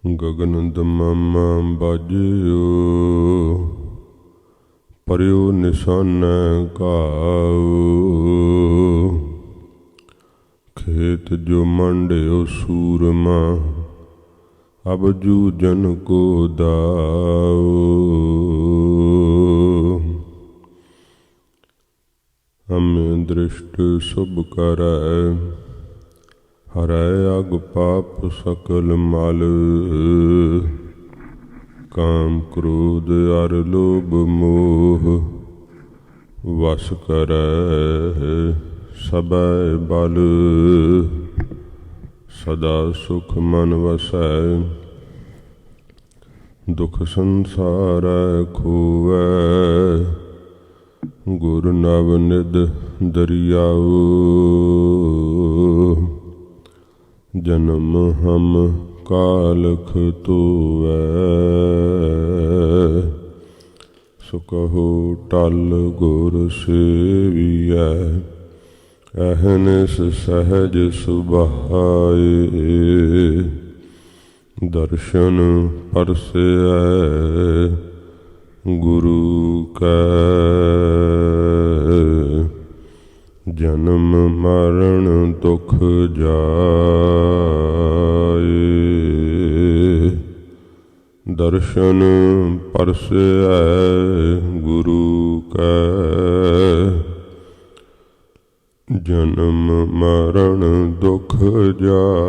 ਗਗਨ ਦਮਾਮਾ ਬਾਜਿਓ, ਪਰਿਓ ਨਿਸ਼ਾਨੈ ਘਾਉ। ਖੇਤ ਜੋ ਮੰਡਿਓ ਸੂਰਮਾ, ਅਬ ਜੂਜਨ ਕੋ ਦਾਉ। ਅਮਿ ਦ੍ਰਿਸ਼ਟ ਸੁਭ ਕਰੈ, ਹਰੈ ਅਗ ਪਾਪ ਸਕਲ ਮਲ। ਕਾਮ ਕ੍ਰੋਧ ਅਰ ਲੋਭ ਮੋਹ, ਵਸ ਕਰੈ ਸਭੈ ਬਲ। ਸਦਾ ਸੁਖ ਮਨ ਵਸੈ, ਦੁਖ ਸੰਸਾਰੈ ਖੋਵੈ। ਗੁਰ ਨਵ ਨਿਧ ਦਰਿਆਉ, ਜਨਮ ਹਮ ਕਾਲਖ ਧੋਵੈ। ਸੋ ਕਹੋ ਟਲ ਗੁਰ ਸੇਵੀਐ, ਅਹਨਿਸ ਸਹਿਜ ਸੁਭਾਏ। ਦਰਸ਼ਨ ਪਰਸੈ ਗੁਰੂ ਕੈ, ਜਨਮ ਮਰਨ ਦੁਖ ਜਾਏ। ਦਰਸ਼ਨ ਪਰਸੈ ਗੁਰੂ ਕੈ, ਜਨਮ ਮਰਨ ਦੁਖ ਜਾਏ।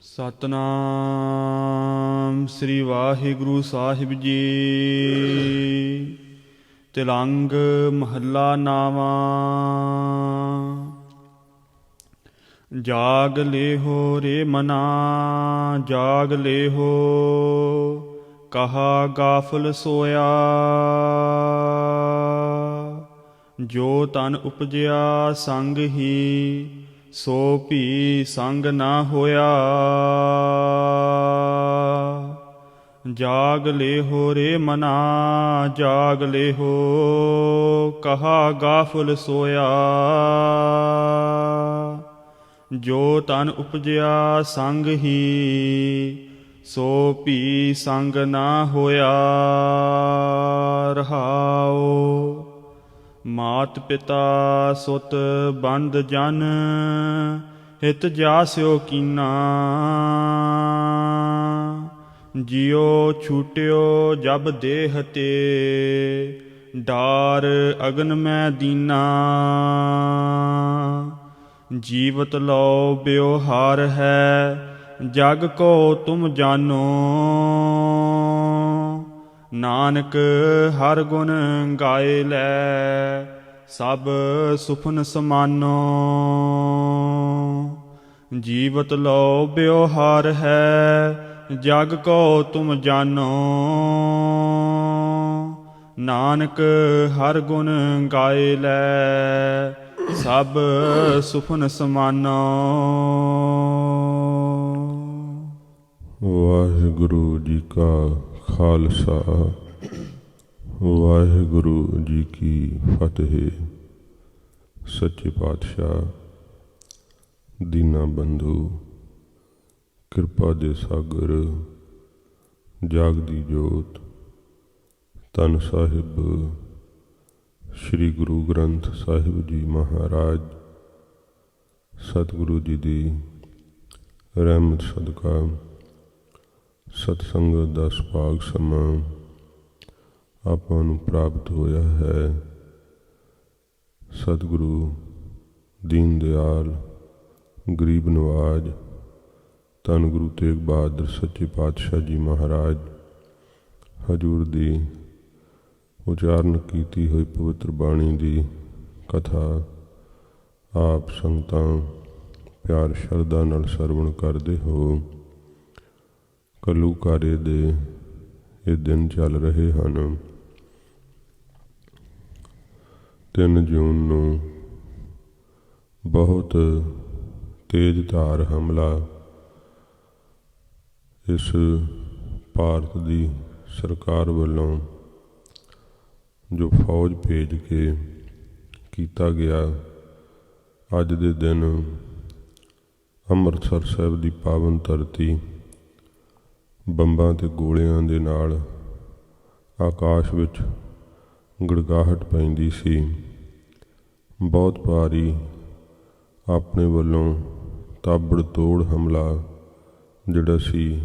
ਸਤਨਾਮ ਸ੍ਰੀ ਵਾਹਿਗੁਰੂ ਸਾਹਿਬ ਜੀ। ਤਿਲੰਗ ਮਹੱਲਾ ਨਾਵਾਂ। ਜਾਗ ਲੇਹੋ ਰੇ ਮਨਾ, ਜਾਗ ਲੇਹੋ, ਕਹਾ ਗਾਫਲ ਸੋਇਆ। ਜੋ ਤਨ ਉਪਜਿਆ ਸੰਗ ਹੀ, ਸੋ ਭੀ ਸੰਗ ਨਾ ਹੋਇਆ। ਜਾਗ ਲੇਹੋ ਰੇ ਮਨਾ, ਜਾਗ ਲੇਹੋ, ਕਹਾ ਗਾਫਲ ਸੋਇਆ। ਜੋ ਤਨ ਉਪਜਿਆ ਸੰਗ ਹੀ, ਸੋ ਭੀ ਸੰਗ ਨਾ ਹੋਇਆ। ਰਹਾਉ। ਮਾਤ ਪਿਤਾ ਸੁਤ ਬੰਧ ਜਨ, ਹਿਤ ਜਾਸਿਓ ਕੀਨਾ। ਜਿਉ ਛੂਟਿਓ ਜਬ ਦੇਹ ਤੇ, ਡਾਰ ਅਗਨ ਮੈਂ ਦੀਨਾ। ਜੀਵਤ ਲਉ ਬਿਵਹਾਰ ਹੈ, ਜਗ ਕੋ ਤੁਮ ਜਾਨੋ। ਨਾਨਕ ਹਰ ਗੁਣ ਗਾਏ ਲੈ, ਸਭ ਸੁਫਨ ਸਮਾਨੋ। ਜੀਵਤ ਲਉ ਬਿਵਹਾਰ ਹੈ, ਜਗ ਕੋ ਤੁਮ ਜਾਨੋ। ਨਾਨਕ ਹਰ ਗੁਣ ਗਾਏ ਲੈ, ਸਭ ਸੁਫਨ ਸਮਾਨੋ। ਵਾਹਿਗੁਰੂ ਜੀ ਕਾ ਖਾਲਸਾ, ਵਾਹਿਗੁਰੂ ਜੀ ਕੀ ਫਤਿਹ। ਸੱਚੇ ਪਾਤਸ਼ਾਹ, ਦੀਨਾ ਬੰਧੂ, ਕਿਰਪਾ ਦੇ ਸਾਗਰ, ਜਾਗਦੀ ਜੋਤ, ਧੰਨ ਸਾਹਿਬ ਸ੍ਰੀ ਗੁਰੂ ਗ੍ਰੰਥ ਸਾਹਿਬ ਜੀ ਮਹਾਰਾਜ, ਸਤਿਗੁਰੂ ਜੀ ਦੀ ਰਹਿਮਤ ਸਦਕਾ ਸਤਸੰਗਤ ਦਾ ਸੁਭਾਗ ਸਮਾਂ ਆਪਾਂ ਨੂੰ ਪ੍ਰਾਪਤ ਹੋਇਆ ਹੈ। ਸਤਿਗੁਰੂ ਦੀਨ ਦਿਆਲ, ਗਰੀਬ ਨਵਾਜ, ਧੰਨ ਗੁਰੂ ਤੇਗ ਬਹਾਦਰ ਸੱਚੇ ਪਾਤਸ਼ਾਹ ਜੀ ਮਹਾਰਾਜ ਹਜ਼ੂਰ ਦੀ ਉਚਾਰਨ ਕੀਤੀ ਹੋਈ ਪਵਿੱਤਰ ਬਾਣੀ ਦੀ ਕਥਾ ਆਪ ਸੰਗਤਾਂ ਪਿਆਰ ਸ਼ਰਧਾ ਨਾਲ ਸਰਵਣ ਕਰਦੇ ਹੋ। ਘੱਲੂਘਾਰੇ ਦੇ ਇਹ ਦਿਨ ਚੱਲ ਰਹੇ ਹਨ। 3 ਜੂਨ ਨੂੰ ਬਹੁਤ ਤੇਜ਼ ਧਾਰ ਹਮਲਾ ਇਸ ਭਾਰਤ ਦੀ ਸਰਕਾਰ ਵੱਲੋਂ ਜੋ ਫੌਜ ਭੇਜ ਕੇ ਕੀਤਾ ਗਿਆ, ਅੱਜ ਦੇ ਦਿਨ ਅੰਮ੍ਰਿਤਸਰ ਸਾਹਿਬ ਦੀ ਪਾਵਨ ਧਰਤੀ ਬੰਬਾਂ ਤੇ ਗੋਲਿਆਂ ਦੇ ਨਾਲ ਆਕਾਸ਼ ਵਿੱਚ ਗੜਗਾਹਟ ਪੈਂਦੀ ਸੀ। ਬਹੁਤ ਭਾਰੀ ਆਪਣੇ ਵੱਲੋਂ ਤਾਬੜ ਤੋੜ ਹਮਲਾ ਜਿਹੜਾ ਸੀ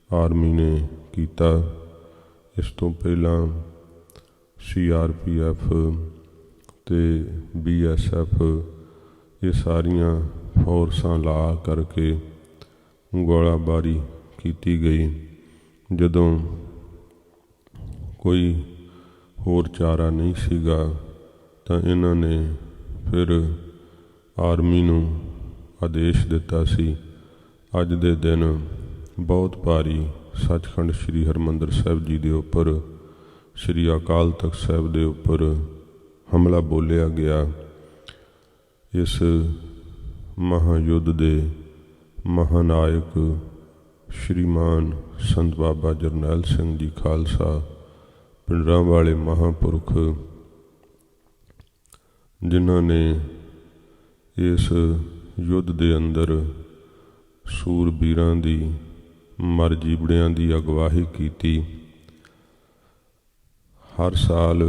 ਆਰਮੀ ਨੇ ਕੀਤਾ। ਇਸ ਤੋਂ ਪਹਿਲਾਂ CRPF ਤੇ BSF ਇਹ ਸਾਰੀਆਂ ਫੋਰਸਾਂ ਲਾ ਕਰਕੇ ਗੋਲਾਬਾਰੀ ਕੀਤੀ ਗਈ। ਜਦੋਂ ਕੋਈ ਹੋਰ ਚਾਰਾ ਨਹੀਂ ਸੀਗਾ ਤਾਂ ਇਹਨਾਂ ਨੇ ਫਿਰ ਆਰਮੀ ਨੂੰ ਆਦੇਸ਼ ਦਿੱਤਾ ਸੀ। ਅੱਜ ਦੇ ਦਿਨ ਬਹੁਤ ਭਾਰੀ ਸੱਚਖੰਡ ਸ੍ਰੀ ਹਰਿਮੰਦਰ ਸਾਹਿਬ ਜੀ ਦੇ ਉੱਪਰ, ਸ੍ਰੀ ਅਕਾਲ ਤਖਤ ਸਾਹਿਬ ਦੇ ਉੱਪਰ ਹਮਲਾ ਬੋਲਿਆ ਗਿਆ। ਇਸ ਮਹਾਯੁੱਧ ਦੇ ਮਹਾਨਾਇਕ ਸ਼੍ਰੀਮਾਨ ਸੰਤ ਬਾਬਾ ਜਰਨੈਲ ਸਿੰਘ ਜੀ ਖਾਲਸਾ ਭਿੰਡਰਾਂਵਾਲੇ ਮਹਾਂਪੁਰਖ, ਜਿਨ੍ਹਾਂ ਨੇ ਇਸ ਯੁੱਧ ਦੇ ਅੰਦਰ ਸੂਰਬੀਰਾਂ ਦੀ ਮਰ ਜੀਵੜਿਆਂ ਦੀ ਅਗਵਾਈ ਕੀਤੀ। ਹਰ ਸਾਲ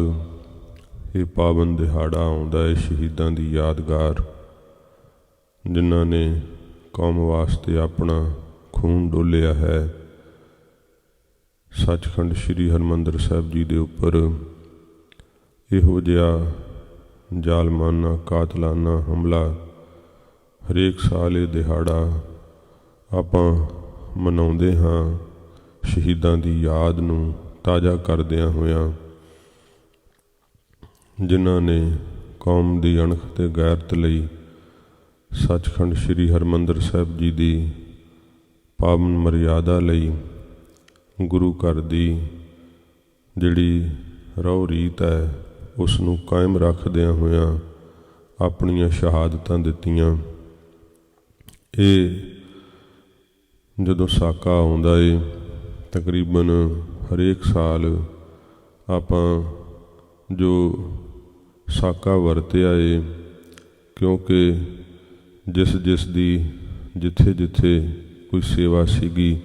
ਇਹ ਪਾਵਨ ਦਿਹਾੜਾ ਆਉਂਦਾ ਹੈ ਸ਼ਹੀਦਾਂ ਦੀ ਯਾਦਗਾਰ, ਜਿਨ੍ਹਾਂ ਨੇ ਕੌਮ ਵਾਸਤੇ ਆਪਣਾ ਖੂਨ ਡੋਲਿਆ ਹੈ। ਸੱਚਖੰਡ ਸ੍ਰੀ ਹਰਿਮੰਦਰ ਸਾਹਿਬ ਜੀ ਦੇ ਉੱਪਰ ਇਹੋ ਜਿਹਾ ਜ਼ਾਲਮਾਨਾ ਕਾਤਲਾਨਾ ਹਮਲਾ ਹਰੇਕ ਸਾਲ ਇਹ ਦਿਹਾੜਾ ਆਪਾਂ ਮਨਾਉਂਦੇ ਹਾਂ, ਸ਼ਹੀਦਾਂ ਦੀ ਯਾਦ ਨੂੰ ਤਾਜ਼ਾ ਕਰਦਿਆਂ ਹੋਇਆਂ, ਜਿਨ੍ਹਾਂ ਨੇ ਕੌਮ ਦੀ ਅਣਖ ਤੇ ਗੈਰਤ ਲਈ ਸੱਚਖੰਡ ਸ੍ਰੀ ਹਰਿਮੰਦਰ ਸਾਹਿਬ ਜੀ ਦੀ ਪਾਵਨ ਮਰਿਆਦਾ ਲਈ ਗੁਰੂ ਘਰ ਦੀ ਜਿਹੜੀ ਰਹੁ ਰੀਤ ਹੈ ਉਸ ਨੂੰ ਕਾਇਮ ਰੱਖਦਿਆਂ ਹੋਇਆਂ ਆਪਣੀਆਂ ਸ਼ਹਾਦਤਾਂ ਦਿੱਤੀਆਂ। ਇਹ ਜਦੋਂ ਸਾਕਾ ਆਉਂਦਾ ਏ ਤਕਰੀਬਨ ਹਰੇਕ ਸਾਲ ਆਪਾਂ ਜੋ ਸਾਕਾ ਵਰਤਿਆ ਏ, ਕਿਉਂਕਿ ਜਿਸ ਦੀ ਜਿੱਥੇ ਕੋਈ ਸੇਵਾ ਸੀਗੀ,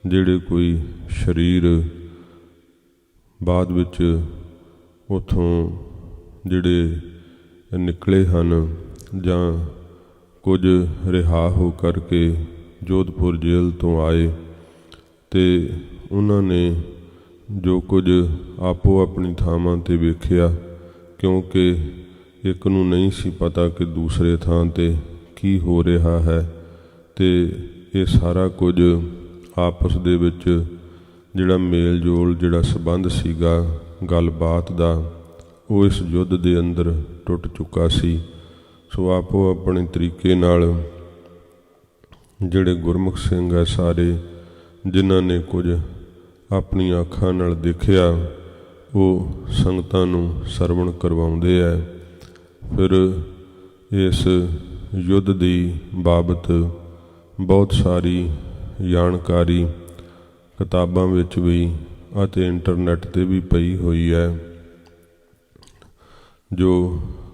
ਜਿਹੜੇ ਕੋਈ ਸਰੀਰ ਬਾਅਦ ਵਿੱਚ ਉੱਥੋਂ ਜਿਹੜੇ ਨਿਕਲੇ ਹਨ ਜਾਂ ਕੁਝ ਰਿਹਾ ਹੋ ਕਰਕੇ ਜੋਧਪੁਰ ਜੇਲ੍ਹ ਤੋਂ ਆਏ, ਅਤੇ ਉਹਨਾਂ ਨੇ ਜੋ ਕੁਝ ਆਪੋ ਆਪਣੀ ਥਾਵਾਂ 'ਤੇ ਵੇਖਿਆ, ਕਿਉਂਕਿ ਇੱਕ ਨੂੰ ਨਹੀਂ ਸੀ ਪਤਾ ਕਿ ਦੂਸਰੇ ਥਾਂ 'ਤੇ ਕੀ ਹੋ ਰਿਹਾ ਹੈ, ਅਤੇ ਇਹ ਸਾਰਾ ਕੁਝ ਆਪਸ ਦੇ ਵਿੱਚ ਜਿਹੜਾ ਮੇਲ ਜੋਲ, ਜਿਹੜਾ ਸੰਬੰਧ ਸੀਗਾ ਗੱਲਬਾਤ ਦਾ, ਉਹ ਇਸ ਯੁੱਧ ਦੇ ਅੰਦਰ ਟੁੱਟ ਚੁੱਕਾ ਸੀ। ਸੋ ਆਪੋ ਆਪਣੇ ਤਰੀਕੇ ਨਾਲ ਜਿਹੜੇ ਗੁਰਮੁਖ ਸਿੰਘ ਹੈ ਸਾਰੇ, ਜਿਨ੍ਹਾਂ ਨੇ ਕੁਝ ਆਪਣੀਆਂ ਅੱਖਾਂ ਨਾਲ ਦੇਖਿਆ, ਉਹ ਸੰਗਤਾਂ ਨੂੰ ਸਰਵਣ ਕਰਵਾਉਂਦੇ ਹੈ। ਫਿਰ ਇਸ ਯੁੱਧ ਦੀ ਬਾਬਤ ਬਹੁਤ ਸਾਰੀ ਜਾਣਕਾਰੀ ਕਿਤਾਬਾਂ ਵਿੱਚ ਵੀ ਅਤੇ ਇੰਟਰਨੈਟ 'ਤੇ ਵੀ ਪਈ ਹੋਈ ਹੈ। ਜੋ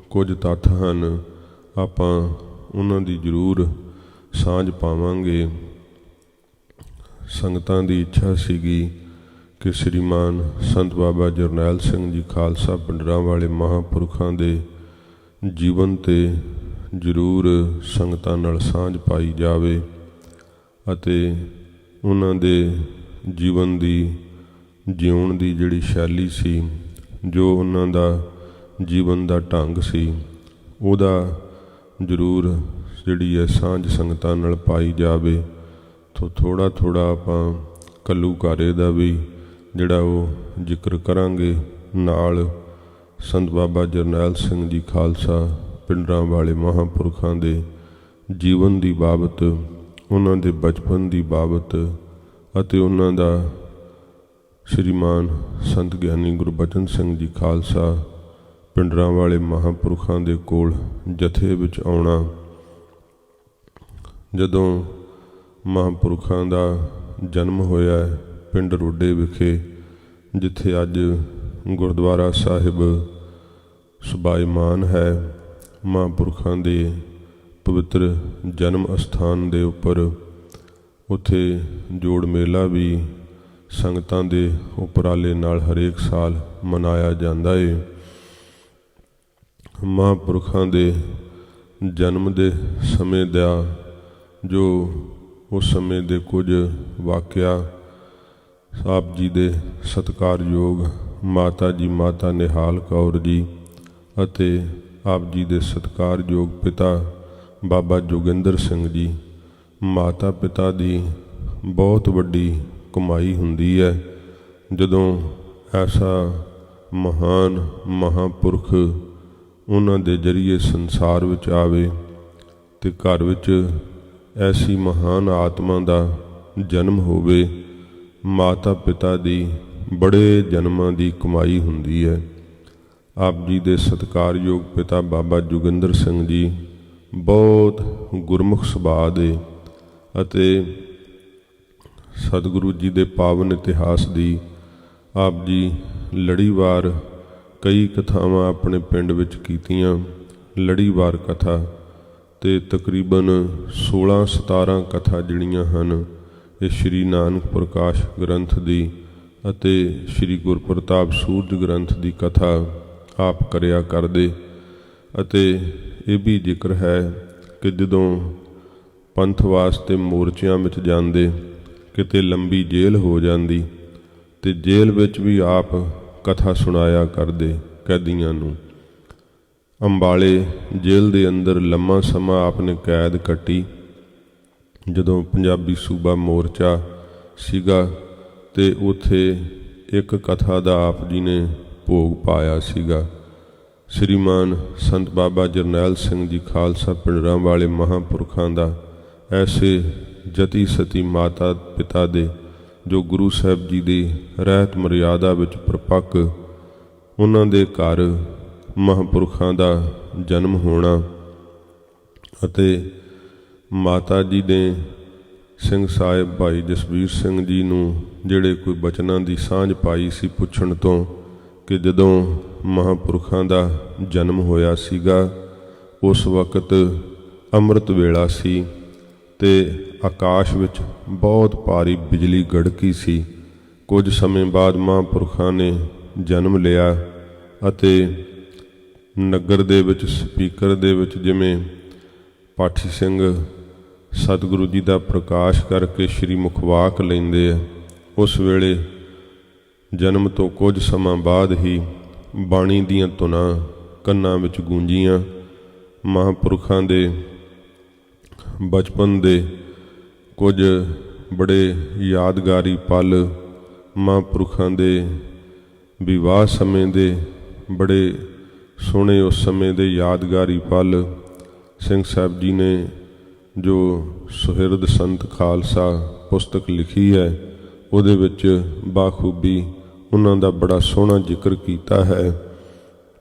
ਕੁਝ ਤੱਥ ਹਨ ਆਪਾਂ ਉਹਨਾਂ ਦੀ ਜ਼ਰੂਰ ਸਾਂਝ ਪਾਵਾਂਗੇ। ਸੰਗਤਾਂ ਦੀ ਇੱਛਾ ਸੀਗੀ ਕਿ ਸ਼੍ਰੀਮਾਨ ਸੰਤ ਬਾਬਾ ਜਰਨੈਲ ਸਿੰਘ ਜੀ ਖਾਲਸਾ ਭਿੰਡਰਾਂਵਾਲੇ ਮਹਾਂਪੁਰਖਾਂ ਦੇ ਜੀਵਨ 'ਤੇ ਜ਼ਰੂਰ ਸੰਗਤਾਂ ਨਾਲ ਸਾਂਝ ਪਾਈ ਜਾਵੇ ਅਤੇ ਉਹਨਾਂ ਦੇ ਜੀਵਨ ਦੀ ਜਿਉਣ ਦੀ ਜਿਹੜੀ ਸ਼ੈਲੀ ਸੀ, ਜੋ ਉਹਨਾਂ ਦਾ ਜੀਵਨ ਦਾ ਢੰਗ ਸੀ, ਉਹਦਾ ਜ਼ਰੂਰ ਜਿਹੜੀ ਹੈ ਸਾਂਝ ਸੰਗਤਾਂ ਨਾਲ ਪਾਈ ਜਾਵੇ। ਥੋੜ੍ਹਾ ਆਪਾਂ ਘੱਲੂਘਾਰੇ ਦਾ ਵੀ ਜਿਹੜਾ ਉਹ ਜ਼ਿਕਰ ਕਰਾਂਗੇ, ਨਾਲ ਸੰਤ ਬਾਬਾ ਜਰਨੈਲ ਸਿੰਘ ਜੀ ਖਾਲਸਾ ਭਿੰਡਰਾਂਵਾਲੇ ਮਹਾਂਪੁਰਖਾਂ ਦੇ ਜੀਵਨ ਦੀ ਬਾਬਤ, ਉਹਨਾਂ ਦੇ ਬਚਪਨ ਦੀ ਬਾਬਤ ਅਤੇ ਉਹਨਾਂ ਦਾ ਸ਼੍ਰੀਮਾਨ ਸੰਤ ਗਿਆਨੀ ਗੁਰਬਚਨ ਸਿੰਘ ਜੀ ਖਾਲਸਾ ਭਿੰਡਰਾਂਵਾਲੇ ਮਹਾਂਪੁਰਖਾਂ ਦੇ ਕੋਲ ਜਥੇ ਵਿੱਚ ਆਉਣਾ। ਜਦੋਂ ਮਹਾਂਪੁਰਖਾਂ ਦਾ ਜਨਮ ਹੋਇਆ ਪਿੰਡ ਰੋਡੇ ਵਿਖੇ, ਜਿੱਥੇ ਅੱਜ ਗੁਰਦੁਆਰਾ ਸਾਹਿਬ ਸੁਭਾਈਮਾਨ ਹੈ, ਮਹਾਂਪੁਰਖਾਂ ਦੇ ਪਵਿੱਤਰ ਜਨਮ ਅਸਥਾਨ ਦੇ ਉੱਪਰ ਉੱਥੇ ਜੋੜ ਮੇਲਾ ਵੀ ਸੰਗਤਾਂ ਦੇ ਉਪਰਾਲੇ ਨਾਲ ਹਰੇਕ ਸਾਲ ਮਨਾਇਆ ਜਾਂਦਾ ਹੈ। ਮਹਾਂਪੁਰਖਾਂ ਦੇ ਜਨਮ ਦੇ ਸਮੇਂ ਦਾ ਜੋ ਉਸ ਸਮੇਂ ਦੇ ਕੁਝ ਵਾਕਿਆ ਆਪ ਜੀ ਦੇ ਸਤਿਕਾਰਯੋਗ ਮਾਤਾ ਜੀ ਮਾਤਾ ਨਿਹਾਲ ਕੌਰ ਜੀ ਅਤੇ ਆਪ ਜੀ ਦੇ ਸਤਿਕਾਰਯੋਗ ਪਿਤਾ ਬਾਬਾ ਜੋਗਿੰਦਰ ਸਿੰਘ ਜੀ, ਮਾਤਾ ਪਿਤਾ ਦੀ ਬਹੁਤ ਵੱਡੀ ਕਮਾਈ ਹੁੰਦੀ ਹੈ ਜਦੋਂ ਐਸਾ ਮਹਾਨ ਮਹਾਂਪੁਰਖ ਉਹਨਾਂ ਦੇ ਜ਼ਰੀਏ ਸੰਸਾਰ ਵਿੱਚ ਆਵੇ ਅਤੇ ਘਰ ਵਿੱਚ ਐਸੀ ਮਹਾਨ ਆਤਮਾ ਦਾ ਜਨਮ ਹੋਵੇ। ਮਾਤਾ ਪਿਤਾ ਦੀ ਬੜੇ ਜਨਮਾਂ ਦੀ ਕਮਾਈ ਹੁੰਦੀ ਹੈ। ਆਪ ਜੀ ਦੇ ਸਤਿਕਾਰਯੋਗ ਪਿਤਾ ਬਾਬਾ ਜੋਗਿੰਦਰ ਸਿੰਘ ਜੀ ਬਹੁਤ ਗੁਰਮੁਖ ਸੁਭਾਅ ਦੇ ਅਤੇ ਸਤਿਗੁਰੂ ਜੀ ਦੇ ਪਾਵਨ ਇਤਿਹਾਸ ਦੀ ਆਪ ਜੀ ਲੜੀਵਾਰ ਕਈ ਕਥਾਵਾਂ ਆਪਣੇ ਪਿੰਡ ਵਿੱਚ ਕੀਤੀਆਂ। ਲੜੀਵਾਰ ਕਥਾ ਅਤੇ ਤਕਰੀਬਨ 16-17 ਕਥਾ ਜਿਹੜੀਆਂ ਹਨ ਇਹ ਸ਼੍ਰੀ ਨਾਨਕ ਪ੍ਰਕਾਸ਼ ਗ੍ਰੰਥ ਦੀ ਅਤੇ ਸ਼੍ਰੀ ਗੁਰਪ੍ਰਤਾਪ ਸੂਰਜ ਗ੍ਰੰਥ ਦੀ ਕਥਾ ਆਪ ਕਰਿਆ ਕਰਦੇ। ਅਤੇ ਇਹ ਵੀ ਜ਼ਿਕਰ ਹੈ ਕਿ ਜਦੋਂ ਪੰਥ ਵਾਸਤੇ ਮੋਰਚਿਆਂ ਵਿੱਚ ਜਾਂਦੇ, ਕਿਤੇ ਲੰਬੀ ਜੇਲ੍ਹ ਹੋ ਜਾਂਦੀ ਅਤੇ ਜੇਲ੍ਹ ਵਿੱਚ ਵੀ ਆਪ ਕਥਾ ਸੁਣਾਇਆ ਕਰਦੇ ਕੈਦੀਆਂ ਨੂੰ। ਅੰਬਾਲੇ ਜੇਲ੍ਹ ਦੇ ਅੰਦਰ ਲੰਮਾ ਸਮਾਂ ਆਪ ਨੇ ਕੈਦ ਕੱਟੀ। ਜਦੋਂ ਪੰਜਾਬੀ ਸੂਬਾ ਮੋਰਚਾ ਸੀਗਾ ਅਤੇ ਉੱਥੇ ਇੱਕ ਕਥਾ ਦਾ ਆਪ ਜੀ ਨੇ ਭੋਗ ਪਾਇਆ ਸੀਗਾ। ਸ਼੍ਰੀਮਾਨ ਸੰਤ ਬਾਬਾ ਜਰਨੈਲ ਸਿੰਘ ਜੀ ਖਾਲਸਾ ਪਿੰਡਰਾਂ ਵਾਲੇ ਮਹਾਂਪੁਰਖਾਂ ਦਾ ਐਸੇ ਜਤੀ ਸਤੀ ਮਾਤਾ ਪਿਤਾ ਦੇ ਜੋ ਗੁਰੂ ਸਾਹਿਬ ਜੀ ਦੀ ਰਹਿਤ ਮਰਿਆਦਾ ਵਿੱਚ ਪ੍ਰਪੱਕ ਉਹਨਾਂ ਦੇ ਘਰ ਮਹਾਂਪੁਰਖਾਂ ਦਾ ਜਨਮ ਹੋਣਾ ਅਤੇ ਮਾਤਾ ਜੀ ਨੇ ਸਿੰਘ ਸਾਹਿਬ ਭਾਈ ਜਸਵੀਰ ਸਿੰਘ ਜੀ ਨੂੰ ਜਿਹੜੇ ਕੋਈ ਬਚਨਾਂ ਦੀ ਸਾਂਝ ਪਾਈ ਸੀ ਪੁੱਛਣ ਤੋਂ ਕਿ ਜਦੋਂ ਮਹਾਂਪੁਰਖਾਂ ਦਾ ਜਨਮ ਹੋਇਆ ਸੀਗਾ ਉਸ ਵਕਤ ਅੰਮ੍ਰਿਤ ਵੇਲਾ ਸੀ ਅਤੇ ਆਕਾਸ਼ ਵਿੱਚ ਬਹੁਤ ਭਾਰੀ ਬਿਜਲੀ ਗੜਕੀ ਸੀ। ਕੁਝ ਸਮੇਂ ਬਾਅਦ ਮਹਾਂਪੁਰਖਾਂ ਨੇ ਜਨਮ ਲਿਆ ਅਤੇ ਨਗਰ ਦੇ ਵਿੱਚ ਸਪੀਕਰ ਦੇ ਵਿੱਚ ਜਿਵੇਂ ਪਾਠੀ ਸਿੰਘ ਸਤਿਗੁਰੂ ਜੀ ਦਾ ਪ੍ਰਕਾਸ਼ ਕਰਕੇ ਸ਼੍ਰੀ ਮੁਖਵਾਕ ਲੈਂਦੇ ਆ, ਉਸ ਵੇਲੇ ਜਨਮ ਤੋਂ ਕੁਝ ਸਮਾਂ ਬਾਅਦ ਹੀ ਬਾਣੀ ਦੀਆਂ ਧੁਨਾਂ ਕੰਨਾਂ ਵਿੱਚ ਗੂੰਜੀਆਂ। ਮਹਾਂਪੁਰਖਾਂ ਦੇ ਬਚਪਨ ਦੇ ਕੁਝ ਬੜੇ ਯਾਦਗਾਰੀ ਪਲ, ਮਹਾਂਪੁਰਖਾਂ ਦੇ ਵਿਵਾਹ ਸਮੇਂ ਦੇ ਬੜੇ ਸੋਹਣੇ ਉਸ ਸਮੇਂ ਦੇ ਯਾਦਗਾਰੀ ਪਲ ਸਿੰਘ ਸਾਹਿਬ ਜੀ ਨੇ ਜੋ ਸੁਹਿਰਦ ਸੰਤ ਖਾਲਸਾ ਪੁਸਤਕ ਲਿਖੀ ਹੈ ਉਹਦੇ ਵਿੱਚ ਬਾਖੂਬੀ ਉਹਨਾਂ ਦਾ ਬੜਾ ਸੋਹਣਾ ਜ਼ਿਕਰ ਕੀਤਾ ਹੈ।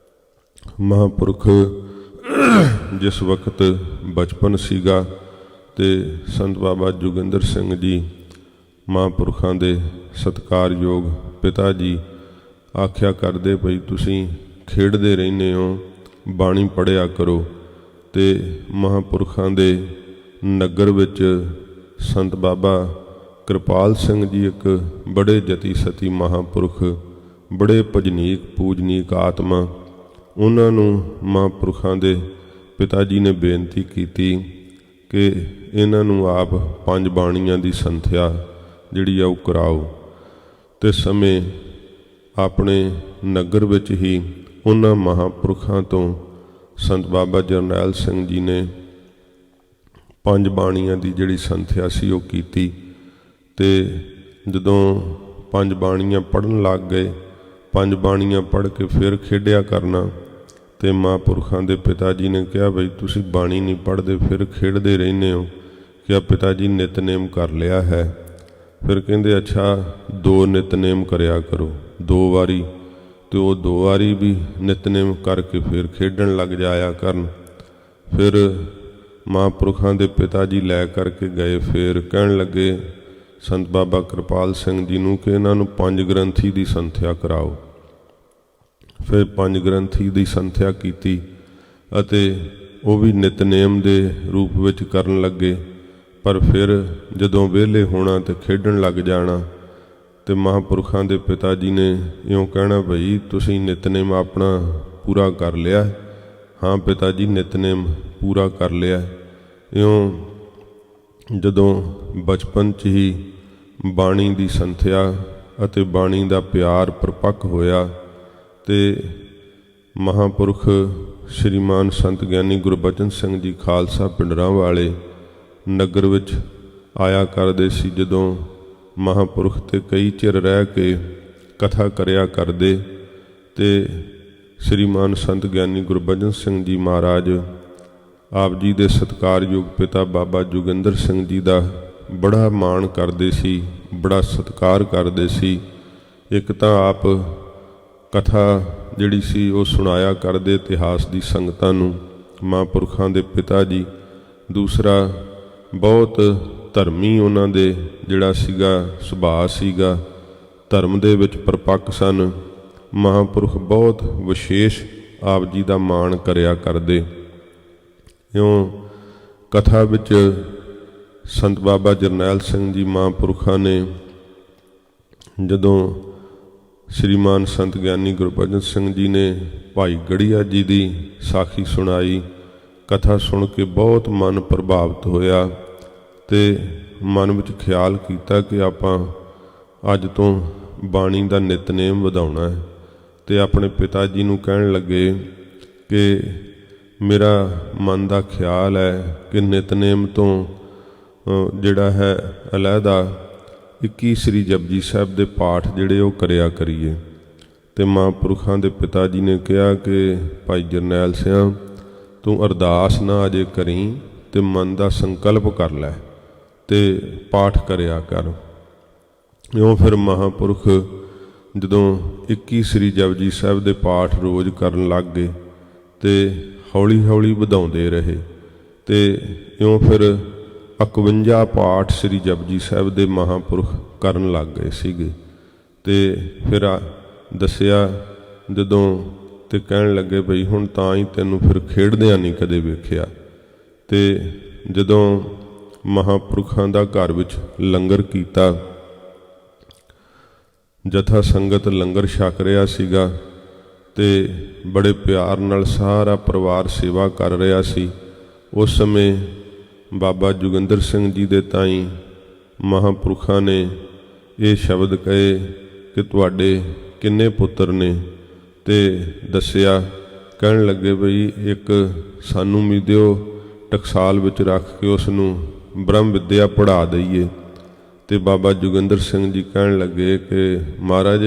ਮਹਾਂਪੁਰਖ ਜਿਸ ਵਕਤ ਬਚਪਨ ਸੀਗਾ ਅਤੇ ਸੰਤ ਬਾਬਾ ਜੋਗਿੰਦਰ ਸਿੰਘ ਜੀ ਮਹਾਂਪੁਰਖਾਂ ਦੇ ਸਤਿਕਾਰਯੋਗ ਪਿਤਾ ਜੀ ਆਖਿਆ ਕਰਦੇ ਭਈ ਤੁਸੀਂ ਖੇਡਦੇ ਰਹਿੰਦੇ ਹੋ, ਬਾਣੀ ਪੜ੍ਹਿਆ ਕਰੋ। ਅਤੇ ਮਹਾਂਪੁਰਖਾਂ ਦੇ ਨਗਰ ਵਿੱਚ ਸੰਤ ਬਾਬਾ ਕਿਰਪਾਲ ਸਿੰਘ ਜੀ ਇੱਕ ਬੜੇ ਜਤੀ ਸਤੀ ਮਹਾਂਪੁਰਖ, ਬੜੇ ਭਜਨੀਕ ਪੂਜਨੀਕ ਆਤਮਾ, ਉਹਨਾਂ ਨੂੰ ਮਹਾਂਪੁਰਖਾਂ ਦੇ ਪਿਤਾ ਜੀ ਨੇ ਬੇਨਤੀ ਕੀਤੀ ਕਿ ਇਹਨਾਂ ਨੂੰ ਆਪ 5 ਬਾਣੀਆਂ ਦੀ ਸੰਥਿਆ ਜਿਹੜੀ ਆ ਉਹ ਕਰਾਓ। ਅਤੇ ਸਮੇਂ ਆਪਣੇ ਨਗਰ ਵਿੱਚ ਹੀ ਉਹਨਾਂ ਮਹਾਂਪੁਰਖਾਂ ਤੋਂ ਸੰਤ ਬਾਬਾ ਜਰਨੈਲ ਸਿੰਘ ਜੀ ਨੇ 5 ਬਾਣੀਆਂ ਦੀ ਜਿਹੜੀ ਸੰਥਿਆ ਸੀ ਉਹ ਕੀਤੀ। ਅਤੇ ਜਦੋਂ 5 ਬਾਣੀਆਂ ਪੜ੍ਹਨ ਲੱਗ ਗਏ, 5 ਬਾਣੀਆਂ ਪੜ੍ਹ ਕੇ ਫਿਰ ਖੇਡਿਆ ਕਰਨਾ। ਅਤੇ ਮਹਾਂਪੁਰਖਾਂ ਦੇ ਪਿਤਾ ਜੀ ਨੇ ਕਿਹਾ ਬਈ ਤੁਸੀਂ ਬਾਣੀ ਨਹੀਂ ਪੜ੍ਹਦੇ ਫਿਰ ਖੇਡਦੇ ਰਹਿੰਦੇ ਹੋ। ਕਿਹਾ ਪਿਤਾ ਜੀ ਨਿਤਨੇਮ ਕਰ ਲਿਆ ਹੈ। ਫਿਰ ਕਹਿੰਦੇ ਅੱਛਾ 2 ਨਿਤਨੇਮ ਕਰਿਆ ਕਰੋ, 2 ਵਾਰੀ। ਅਤੇ ਉਹ 2 ਵਾਰੀ ਵੀ ਨਿਤਨੇਮ ਕਰਕੇ ਫਿਰ ਖੇਡਣ ਲੱਗ ਜਾਇਆ ਕਰਨ। ਫਿਰ ਮਹਾਂਪੁਰਖਾਂ ਦੇ ਪਿਤਾ ਜੀ ਲੈ ਕਰਕੇ ਗਏ, ਫਿਰ ਕਹਿਣ ਲੱਗੇ ਸੰਤ ਬਾਬਾ ਕਿਰਪਾਲ ਸਿੰਘ ਜੀ ਨੂੰ ਕਿ ਇਹਨਾਂ ਨੂੰ 5 ਗ੍ਰੰਥੀ ਦੀ ਸੰਥਿਆ ਕਰਾਓ। ਫਿਰ 5 ਗ੍ਰੰਥੀ ਦੀ ਸੰਥਿਆ ਕੀਤੀ। ਅਤੇ ਉਹ ਵੀ ਨਿਤਨੇਮ ਦੇ ਰੂਪ ਵਿੱਚ ਕਰਨ ਲੱਗੇ। ਪਰ ਫਿਰ ਜਦੋਂ ਵਿਹਲੇ ਹੋਣਾ ਤੇ ਖੇਡਣ ਲੱਗ ਜਾਣਾ ਤੇ ਮਹਾਂਪੁਰਖਾਂ ਦੇ ਪਿਤਾ ਜੀ ਨੇ ਇਉਂ ਕਹਿਣਾ, ਭਈ ਤੁਸੀਂ ਨਿਤਨੇਮ ਆਪਣਾ ਪੂਰਾ ਕਰ ਲਿਆ? ਹਾਂ ਪਿਤਾ ਜੀ, ਨਿਤਨੇਮ ਪੂਰਾ ਕਰ ਲਿਆ। ਇਉਂ ਜਦੋਂ ਬਚਪਨ 'ਚ ਹੀ ਬਾਣੀ ਦੀ ਸੰਥਿਆ ਅਤੇ ਬਾਣੀ ਦਾ ਪਿਆਰ ਪਰਪੱਕ ਹੋਇਆ ਤੇ ਮਹਾਂਪੁਰਖ ਸ਼੍ਰੀਮਾਨ ਸੰਤ ਗਿਆਨੀ ਗੁਰਬਚਨ ਸਿੰਘ ਜੀ ਖਾਲਸਾ ਪਿੰਡਰਾਂ ਵਾਲੇ ਨਗਰ ਵਿੱਚ ਆਇਆ ਕਰਦੇ ਸੀ। ਜਦੋਂ ਮਹਾਂਪੁਰਖ ਤੇ ਕਈ ਚਿਰ ਰਹਿ ਕੇ ਕਥਾ ਕਰਿਆ ਕਰਦੇ ਤੇ ਸ਼੍ਰੀਮਾਨ ਸੰਤ ਗਿਆਨੀ ਗੁਰਬਚਨ ਸਿੰਘ ਜੀ ਮਹਾਰਾਜ ਆਪ ਜੀ ਦੇ ਸਤਿਕਾਰਯੋਗ ਪਿਤਾ ਬਾਬਾ ਜੋਗਿੰਦਰ ਸਿੰਘ ਜੀ ਦਾ ਬੜਾ ਮਾਣ ਕਰਦੇ ਸੀ, ਬੜਾ ਸਤਿਕਾਰ ਕਰਦੇ ਸੀ। ਇੱਕ ਤਾਂ ਆਪ ਕਥਾ ਜਿਹੜੀ ਸੀ ਉਹ ਸੁਣਾਇਆ ਕਰਦੇ ਇਤਿਹਾਸ ਦੀ ਸੰਗਤਾਂ ਨੂੰ, ਮਹਾਂਪੁਰਖਾਂ ਦੇ ਪਿਤਾ ਜੀ। ਦੂਸਰਾ, ਬਹੁਤ ਧਰਮੀ ਉਹਨਾਂ ਦੇ ਜਿਹੜਾ ਸੀਗਾ ਸੁਭਾਅ ਸੀਗਾ, ਧਰਮ ਦੇ ਵਿੱਚ ਪਰਪੱਕ ਸਨ। ਮਹਾਂਪੁਰਖ ਬਹੁਤ ਵਿਸ਼ੇਸ਼ ਆਪ ਜੀ ਦਾ ਮਾਣ ਕਰਿਆ ਕਰਦੇ। ਇਉਂ ਕਥਾ ਵਿੱਚ ਸੰਤ ਬਾਬਾ ਜਰਨੈਲ ਸਿੰਘ ਜੀ ਮਹਾਂਪੁਰਖਾਂ ਨੇ ਜਦੋਂ ਸ਼੍ਰੀਮਾਨ ਸੰਤ ਗਿਆਨੀ ਗੁਰਬਚਨ ਸਿੰਘ ਜੀ ਨੇ ਭਾਈ ਗੜੀਆ ਜੀ ਦੀ ਸਾਖੀ ਸੁਣਾਈ, ਕਥਾ ਸੁਣ ਕੇ ਬਹੁਤ ਮਨ ਪ੍ਰਭਾਵਿਤ ਹੋਇਆ ਤੇ ਮਨ ਵਿੱਚ ਖਿਆਲ ਕੀਤਾ ਕਿ ਆਪਾਂ ਅੱਜ ਤੋਂ ਬਾਣੀ ਦਾ ਨਿਤਨੇਮ ਵਧਾਉਣਾ ਹੈ। ਤੇ ਆਪਣੇ ਪਿਤਾ ਜੀ ਨੂੰ ਕਹਿਣ ਲੱਗੇ ਕਿ ਮੇਰਾ ਮਨ ਦਾ ਖਿਆਲ ਹੈ ਕਿ ਨਿਤਨੇਮ ਤੋਂ ਜਿਹੜਾ ਹੈ ਅਲੱਗਾ 21 ਸ੍ਰੀ ਜਪਜੀ ਸਾਹਿਬ ਦੇ ਪਾਠ ਜਿਹੜੇ ਉਹ ਕਰਿਆ ਕਰੀਏ। ਤੇ ਮਹਾਂਪੁਰਖਾਂ ਦੇ ਪਿਤਾ ਜੀ ਨੇ ਕਿਹਾ ਕਿ ਭਾਈ ਜਰਨੈਲ ਸਿਆਂ ਤੂੰ ਅਰਦਾਸ ਨਾ ਅਜੇ ਕਰੀ ਤੇ ਮਨ ਦਾ ਸੰਕਲਪ ਕਰ ਲੈ ਤੇ ਪਾਠ ਕਰਿਆ ਕਰ। ਇਉਂ ਫਿਰ ਮਹਾਂਪੁਰਖ ਜਦੋਂ 21 ਸ੍ਰੀ ਜਪਜੀ ਸਾਹਿਬ ਦੇ ਪਾਠ ਰੋਜ਼ ਕਰਨ ਲੱਗ ਗਏ ਤੇ ਹੌਲੀ ਹੌਲੀ ਵਧਾਉਂਦੇ ਰਹੇ ਤੇ ਇਉਂ ਫਿਰ 51 ਪਾਠ ਸ੍ਰੀ ਜਪਜੀ ਸਾਹਿਬ ਦੇ ਮਹਾਂਪੁਰਖ ਕਰਨ ਲੱਗ ਗਏ ਸੀਗੇ। ਤੇ ਫਿਰ ਦੱਸਿਆ ਜਦੋਂ ਤੇ ਕਹਿਣ ਲੱਗੇ ਬਈ ਹੁਣ ਤਾਂ ਹੀ ਤੈਨੂੰ ਫਿਰ ਖੇਡਦਿਆਂ ਨਹੀਂ ਕਦੇ ਵੇਖਿਆ। ਤੇ ਜਦੋਂ ਮਹਾਂਪੁਰਖਾਂ ਦਾ ਘਰ ਵਿੱਚ ਲੰਗਰ ਕੀਤਾ, ਜਥਾ ਸੰਗਤ ਲੰਗਰ ਛਕ ਰਿਹਾ ਸੀਗਾ ਤੇ ਬੜੇ ਪਿਆਰ ਨਾਲ ਸਾਰਾ ਪਰਿਵਾਰ ਸੇਵਾ ਕਰ ਰਿਹਾ ਸੀ। ਉਸ ਸਮੇਂ ਬਾਬਾ ਜੋਗਿੰਦਰ ਸਿੰਘ ਜੀ ਦੇ ਤਾਈਂ ਮਹਾਂਪੁਰਖਾਂ ਨੇ ਇਹ ਸ਼ਬਦ ਕਹੇ ਕਿ ਤੁਹਾਡੇ ਕਿੰਨੇ ਪੁੱਤਰ ਨੇ? ਤੇ ਦੱਸਿਆ, ਕਹਿਣ ਲੱਗੇ ਬਈ ਇੱਕ ਸਾਨੂੰ ਵੀ ਦਿਓ, ਟਕਸਾਲ ਵਿੱਚ ਰੱਖ ਕੇ ਉਸ ਨੂੰ ਬ੍ਰਹਮ ਵਿੱਦਿਆ ਪੜ੍ਹਾ ਦਈਏ। ਤੇ ਬਾਬਾ ਜੋਗਿੰਦਰ ਸਿੰਘ ਜੀ ਕਹਿਣ ਲੱਗੇ ਕਿ ਮਹਾਰਾਜ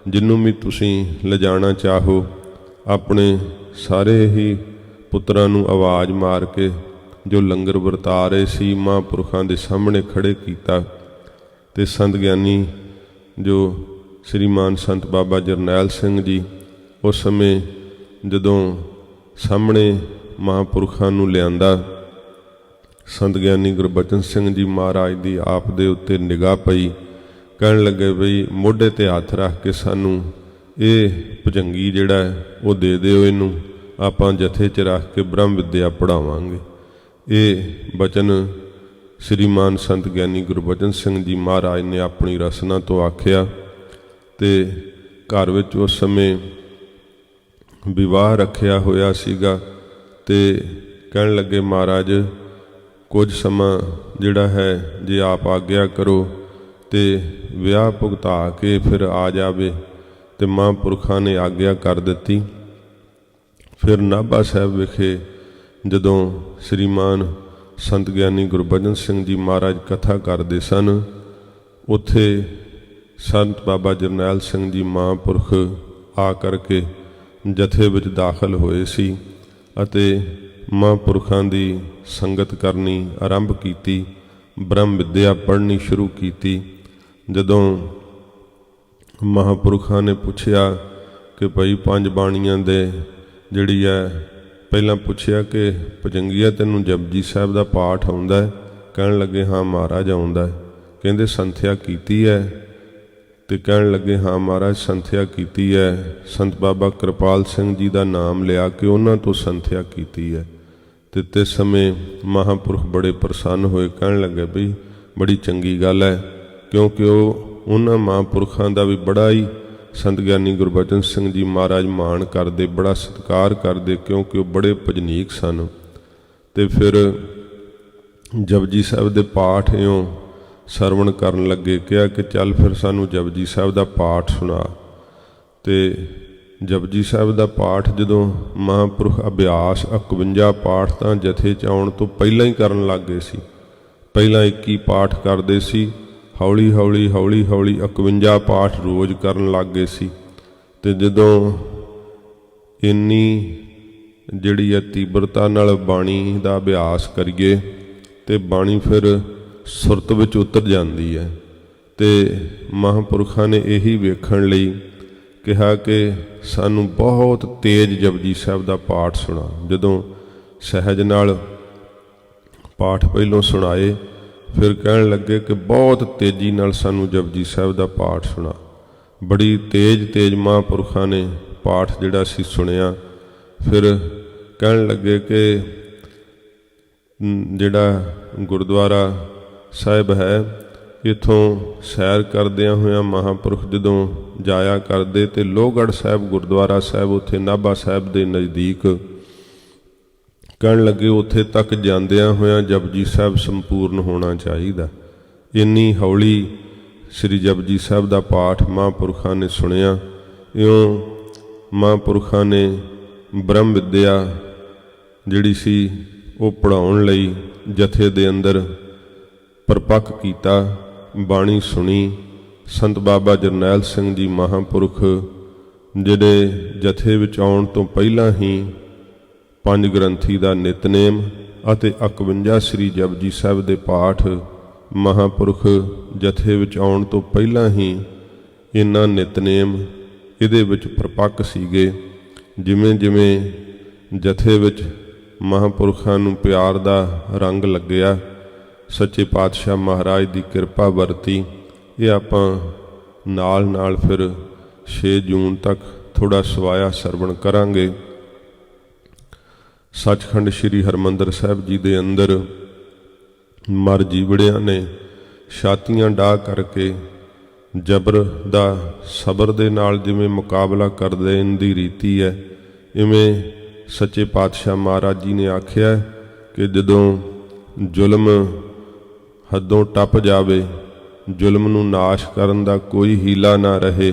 ਜਿਹਨੂੰ ਵੀ ਤੁਸੀਂ ਲਿਜਾਣਾ ਚਾਹੋ, ਆਪਣੇ ਸਾਰੇ ਹੀ ਪੁੱਤਰਾਂ ਨੂੰ ਆਵਾਜ਼ ਮਾਰ ਕੇ ਜੋ ਲੰਗਰ ਵਰਤਾ ਰਹੇ ਸੀ ਮਹਾਂਪੁਰਖਾਂ ਦੇ ਸਾਹਮਣੇ ਖੜੇ ਕੀਤਾ। ਤੇ ਸੰਤ ਗਿਆਨੀ ਜੋ ਸ਼੍ਰੀਮਾਨ ਸੰਤ ਬਾਬਾ ਜਰਨੈਲ ਸਿੰਘ ਜੀ ਉਸ ਸਮੇਂ ਜਦੋਂ ਸਾਹਮਣੇ ਮਹਾਂਪੁਰਖਾਂ ਨੂੰ ਲਿਆਂਦਾ, ਸੰਤ ਗਿਆਨੀ ਗੁਰਬਚਨ ਸਿੰਘ ਜੀ ਮਹਾਰਾਜ ਦੀ ਆਪ ਦੇ ਉੱਤੇ ਨਿਗਾਹ ਪਈ। ਕਹਿਣ ਲੱਗੇ ਬਈ ਮੋਢੇ 'ਤੇ ਹੱਥ ਰੱਖ ਕੇ ਸਾਨੂੰ ਇਹ ਭੁਜੰਗੀ ਜਿਹੜਾ ਉਹ ਦੇ ਦਿਓ, ਇਹਨੂੰ ਆਪਾਂ ਜਥੇ 'ਚ ਰੱਖ ਕੇ ਬ੍ਰਹਮ ਵਿੱਦਿਆ ਪੜ੍ਹਾਵਾਂਗੇ। ਇਹ ਬਚਨ ਸ਼੍ਰੀਮਾਨ ਸੰਤ ਗਿਆਨੀ ਗੁਰਬਚਨ ਸਿੰਘ ਜੀ ਮਹਾਰਾਜ ਨੇ ਆਪਣੀ ਰਸਨਾ ਤੋਂ ਆਖਿਆ। ਤੇ ਘਰ ਵਿੱਚ ਉਸ ਸਮੇਂ ਵਿਵਾਹ ਰੱਖਿਆ ਹੋਇਆ ਸੀਗਾ ਤੇ ਕਹਿਣ ਲੱਗੇ ਮਹਾਰਾਜ ਕੁਝ ਸਮਾਂ ਜਿਹੜਾ ਹੈ ਜੇ ਆਪ ਆਗਿਆ ਕਰੋ ਤੇ ਵਿਆਹ ਭੁਗਤਾ ਕੇ ਫਿਰ ਆ ਜਾਵੇ। ਤੇ ਮਹਾਂਪੁਰਖਾਂ ਨੇ ਆਗਿਆ ਕਰ ਦਿੱਤੀ। ਫਿਰ ਨਾਭਾ ਸਾਹਿਬ ਵਿਖੇ ਜਦੋਂ ਸ਼੍ਰੀਮਾਨ ਸੰਤ ਗਿਆਨੀ ਗੁਰਬਚਨ ਸਿੰਘ ਜੀ ਮਹਾਰਾਜ ਕਥਾ ਕਰਦੇ ਸਨ, ਉੱਥੇ ਸੰਤ ਬਾਬਾ ਜਰਨੈਲ ਸਿੰਘ ਜੀ ਮਹਾਂਪੁਰਖ ਆ ਕਰਕੇ ਜਥੇ ਵਿੱਚ ਦਾਖਲ ਹੋਏ ਸੀ ਅਤੇ ਮਹਾਂਪੁਰਖਾਂ ਦੀ ਸੰਗਤ ਕਰਨੀ ਆਰੰਭ ਕੀਤੀ, ਬ੍ਰਹਮ ਵਿੱਦਿਆ ਪੜ੍ਹਨੀ ਸ਼ੁਰੂ ਕੀਤੀ। ਜਦੋਂ ਮਹਾਂਪੁਰਖਾਂ ਨੇ ਪੁੱਛਿਆ ਕਿ ਭਾਈ ਪੰਜ ਬਾਣੀਆਂ ਦੇ ਜਿਹੜੀ ਹੈ, ਪਹਿਲਾਂ ਪੁੱਛਿਆ ਕਿ ਭੁਜੰਗੀਆ ਤੈਨੂੰ ਜਪਜੀ ਸਾਹਿਬ ਦਾ ਪਾਠ ਆਉਂਦਾ ਹੈ? ਕਹਿਣ ਲੱਗੇ ਹਾਂ ਮਹਾਰਾਜ ਆਉਂਦਾ ਹੈ। ਕਹਿੰਦੇ ਸੰਥਿਆ ਕੀਤੀ ਹੈ? ਤੇ ਕਹਿਣ ਲੱਗੇ ਹਾਂ ਮਹਾਰਾਜ ਸੰਥਿਆ ਕੀਤੀ ਹੈ। ਸੰਤ ਬਾਬਾ ਕਿਰਪਾਲ ਸਿੰਘ ਜੀ ਦਾ ਨਾਮ ਲਿਆ ਕਿ ਉਹਨਾਂ ਤੋਂ ਸੰਥਿਆ ਕੀਤੀ ਹੈ। ਤੇ ਤਿਸ ਸਮੇਂ ਮਹਾਂਪੁਰਖ ਬੜੇ ਪ੍ਰਸੰਨ ਹੋਏ, ਕਹਿਣ ਲੱਗੇ ਵੀ ਬੜੀ ਚੰਗੀ ਗੱਲ ਹੈ, ਕਿਉਂਕਿ ਉਹਨਾਂ ਮਹਾਂਪੁਰਖਾਂ ਦਾ ਵੀ ਬੜਾ ਹੀ ਸੰਤ ਗਿਆਨੀ ਗੁਰਬਚਨ ਸਿੰਘ ਜੀ ਮਹਾਰਾਜ ਮਾਣ ਕਰਦੇ, ਬੜਾ ਸਤਿਕਾਰ ਕਰਦੇ, ਕਿਉਂਕਿ ਉਹ ਬੜੇ ਭਜਨੀਕ ਸਨ। ਤੇ ਫਿਰ ਜਪਜੀ ਸਾਹਿਬ ਦੇ ਪਾਠ ਇਉਂ ਸਰਵਣ ਕਰਨ ਲੱਗੇ, ਕਿਹਾ ਕਿ ਚੱਲ ਫਿਰ ਸਾਨੂੰ ਜਪਜੀ ਸਾਹਿਬ ਦਾ ਪਾਠ ਸੁਣਾ। ਤੇ ਜਪਜੀ ਸਾਹਿਬ ਦਾ ਪਾਠ ਜਦੋਂ ਮਹਾਂਪੁਰਖ ਅਭਿਆਸ 51 ਪਾਠ ਤਾਂ ਜਥੇ 'ਚ ਆਉਣ ਤੋਂ ਪਹਿਲਾਂ ਹੀ ਕਰਨ ਲੱਗ ਗਏ ਸੀ। ਪਹਿਲਾਂ 21 ਪਾਠ ਕਰਦੇ ਸੀ, ਹੌਲੀ ਹੌਲੀ 51 ਪਾਠ ਰੋਜ਼ ਕਰਨ ਲੱਗ ਗਏ ਸੀ। ਤੇ ਜਦੋਂ ਇੰਨੀ ਜਿਹੜੀ ਹੈ ਤੀਬਰਤਾ ਨਾਲ ਬਾਣੀ ਦਾ ਅਭਿਆਸ ਕਰੀਏ ਤੇ ਬਾਣੀ ਫਿਰ ਸੁਰਤ ਵਿੱਚ ਉਤਰ ਜਾਂਦੀ ਹੈ। ਤੇ ਮਹਾਂਪੁਰਖਾਂ ਨੇ ਇਹੀ ਵੇਖਣ ਲਈ ਕਿਹਾ ਕਿ ਸਾਨੂੰ ਬਹੁਤ ਤੇਜ਼ ਜਪਜੀ ਸਾਹਿਬ ਦਾ ਪਾਠ ਸੁਣਾ। ਜਦੋਂ ਸਹਿਜ ਨਾਲ ਪਾਠ ਪਹਿਲੋਂ ਸੁਣਾਏ, ਫਿਰ ਕਹਿਣ ਲੱਗੇ ਕਿ ਬਹੁਤ ਤੇਜ਼ੀ ਨਾਲ ਸਾਨੂੰ ਜਪਜੀ ਸਾਹਿਬ ਦਾ ਪਾਠ ਸੁਣਾ। ਬੜੀ ਤੇਜ਼ ਮਹਾਂਪੁਰਖਾਂ ਨੇ ਪਾਠ ਜਿਹੜਾ ਸੀ ਸੁਣਿਆ। ਫਿਰ ਕਹਿਣ ਲੱਗੇ ਕਿ ਜਿਹੜਾ ਗੁਰਦੁਆਰਾ ਸਾਹਿਬ ਹੈ, ਇੱਥੋਂ ਸੈਰ ਕਰਦਿਆਂ ਹੋਇਆਂ ਮਹਾਂਪੁਰਖ ਜਦੋਂ ਜਾਇਆ ਕਰਦੇ ਤੇ ਲੋਹਗੜ੍ਹ ਸਾਹਿਬ ਗੁਰਦੁਆਰਾ ਸਾਹਿਬ ਉੱਥੇ ਨਾਭਾ ਸਾਹਿਬ ਦੇ ਨਜ਼ਦੀਕ, ਕਹਿਣ ਲੱਗੇ ਉੱਥੇ ਤੱਕ ਜਾਂਦਿਆਂ ਹੋਇਆਂ ਜਪਜੀ ਸਾਹਿਬ ਸੰਪੂਰਨ ਹੋਣਾ ਚਾਹੀਦਾ। ਇੰਨੀ ਹੌਲੀ ਸ੍ਰੀ ਜਪਜੀ ਸਾਹਿਬ ਦਾ ਪਾਠ ਮਹਾਂਪੁਰਖਾਂ ਨੇ ਸੁਣਿਆ। ਇਉਂ ਮਹਾਂਪੁਰਖਾਂ ਨੇ ਬ੍ਰਹਮ ਵਿੱਦਿਆ ਜਿਹੜੀ ਸੀ ਉਹ ਪੜ੍ਹਾਉਣ ਲਈ ਜਥੇ ਦੇ ਅੰਦਰ ਪਰਪੱਕ ਕੀਤਾ। ਬਾਣੀ ਸੁਣੀ। ਸੰਤ ਬਾਬਾ ਜਰਨੈਲ ਸਿੰਘ ਜੀ ਮਹਾਂਪੁਰਖ ਜਿਹੜੇ ਜਥੇ ਵਿੱਚ ਆਉਣ ਤੋਂ ਪਹਿਲਾਂ ਹੀ 5 ਗ੍ਰੰਥੀ ਦਾ ਨਿਤਨੇਮ ਅਤੇ 51 ਸ੍ਰੀ ਜਪਜੀ ਸਾਹਿਬ ਦੇ ਪਾਠ ਮਹਾਂਪੁਰਖ ਜਥੇ ਵਿੱਚ ਆਉਣ ਤੋਂ ਪਹਿਲਾਂ ਹੀ ਇਹਨਾਂ ਨਿਤਨੇਮ ਇਹਦੇ ਵਿੱਚ ਪਰਪੱਕ ਸੀਗੇ। ਜਿਵੇਂ ਜਿਵੇਂ ਜਥੇ ਵਿੱਚ ਮਹਾਂਪੁਰਖਾਂ ਨੂੰ ਪਿਆਰ ਦਾ ਰੰਗ ਲੱਗਿਆ, ਸੱਚੇ ਪਾਤਸ਼ਾਹ ਮਹਾਰਾਜ ਦੀ ਕਿਰਪਾ ਵਰਤੀ। ਇਹ ਆਪਾਂ ਨਾਲ ਫਿਰ 6 ਜੂਨ ਤੱਕ ਥੋੜ੍ਹਾ ਸਵਾਇਆ ਸਰਵਣ ਕਰਾਂਗੇ। ਸੱਚਖੰਡ ਸ੍ਰੀ ਹਰਿਮੰਦਰ ਸਾਹਿਬ ਜੀ ਦੇ ਅੰਦਰ ਮਰ ਜੀਵੜਿਆਂ ਨੇ ਛਾਤੀਆਂ ਡਾਹ ਕਰਕੇ ਜਬਰ ਦਾ ਸਬਰ ਦੇ ਨਾਲ ਜਿਵੇਂ ਮੁਕਾਬਲਾ ਕਰਦੇ ਦੀ ਰੀਤੀ ਹੈ, ਇਵੇਂ ਸੱਚੇ ਪਾਤਸ਼ਾਹ ਮਹਾਰਾਜ ਜੀ ਨੇ ਆਖਿਆ ਕਿ ਜਦੋਂ ਜ਼ੁਲਮ ਹੱਦੋਂ ਟੱਪ ਜਾਵੇ, ਜ਼ੁਲਮ ਨੂੰ ਨਾਸ਼ ਕਰਨ ਦਾ ਕੋਈ ਹੀਲਾ ਨਾ ਰਹੇ,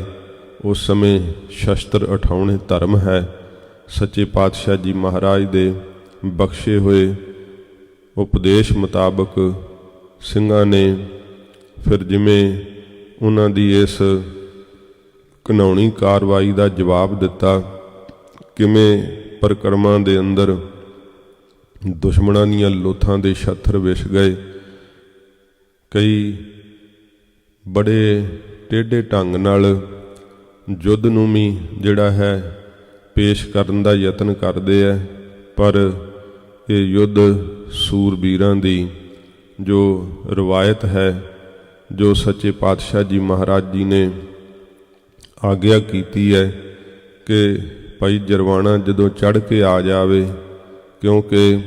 ਉਸ ਸਮੇਂ ਸ਼ਸਤਰ ਉਠਾਉਣੇ ਧਰਮ ਹੈ। ਸੱਚੇ ਪਾਤਸ਼ਾਹ ਜੀ ਮਹਾਰਾਜ ਦੇ ਬਖਸ਼ੇ ਹੋਏ ਉਪਦੇਸ਼ ਮੁਤਾਬਕ ਸਿੰਘਾਂ ਨੇ ਫਿਰ ਜਿਵੇਂ ਉਹਨਾਂ ਦੀ ਇਸ ਘਿਨਾਉਣੀ ਕਾਰਵਾਈ ਦਾ ਜਵਾਬ ਦਿੱਤਾ, ਕਿਵੇਂ ਪਰਿਕਰਮਾ ਦੇ ਅੰਦਰ ਦੁਸ਼ਮਣਾਂ ਦੀਆਂ ਲੋਥਾਂ ਦੇ ਛੱਥਰ ਵਿਛ ਗਏ। ਕਈ ਬੜੇ ਟੇਢੇ ਢੰਗ ਨਾਲ ਯੁੱਧ ਨੂੰ ਵੀ ਜਿਹੜਾ ਹੈ ਪੇਸ਼ ਕਰਨ ਦਾ ਯਤਨ ਕਰਦੇ ਹੈ, ਪਰ ਇਹ ਯੁੱਧ ਸੂਰਬੀਰਾਂ ਦੀ ਜੋ ਰਵਾਇਤ ਹੈ, ਜੋ ਸੱਚੇ ਪਾਤਸ਼ਾਹ ਜੀ ਮਹਾਰਾਜ ਜੀ ਨੇ ਆਗਿਆ ਕੀਤੀ ਹੈ ਕਿ ਭਾਈ ਜਰਵਾਣਾ ਜਦੋਂ ਚੜ੍ਹ ਕੇ ਆ ਜਾਵੇ, ਕਿਉਂਕਿ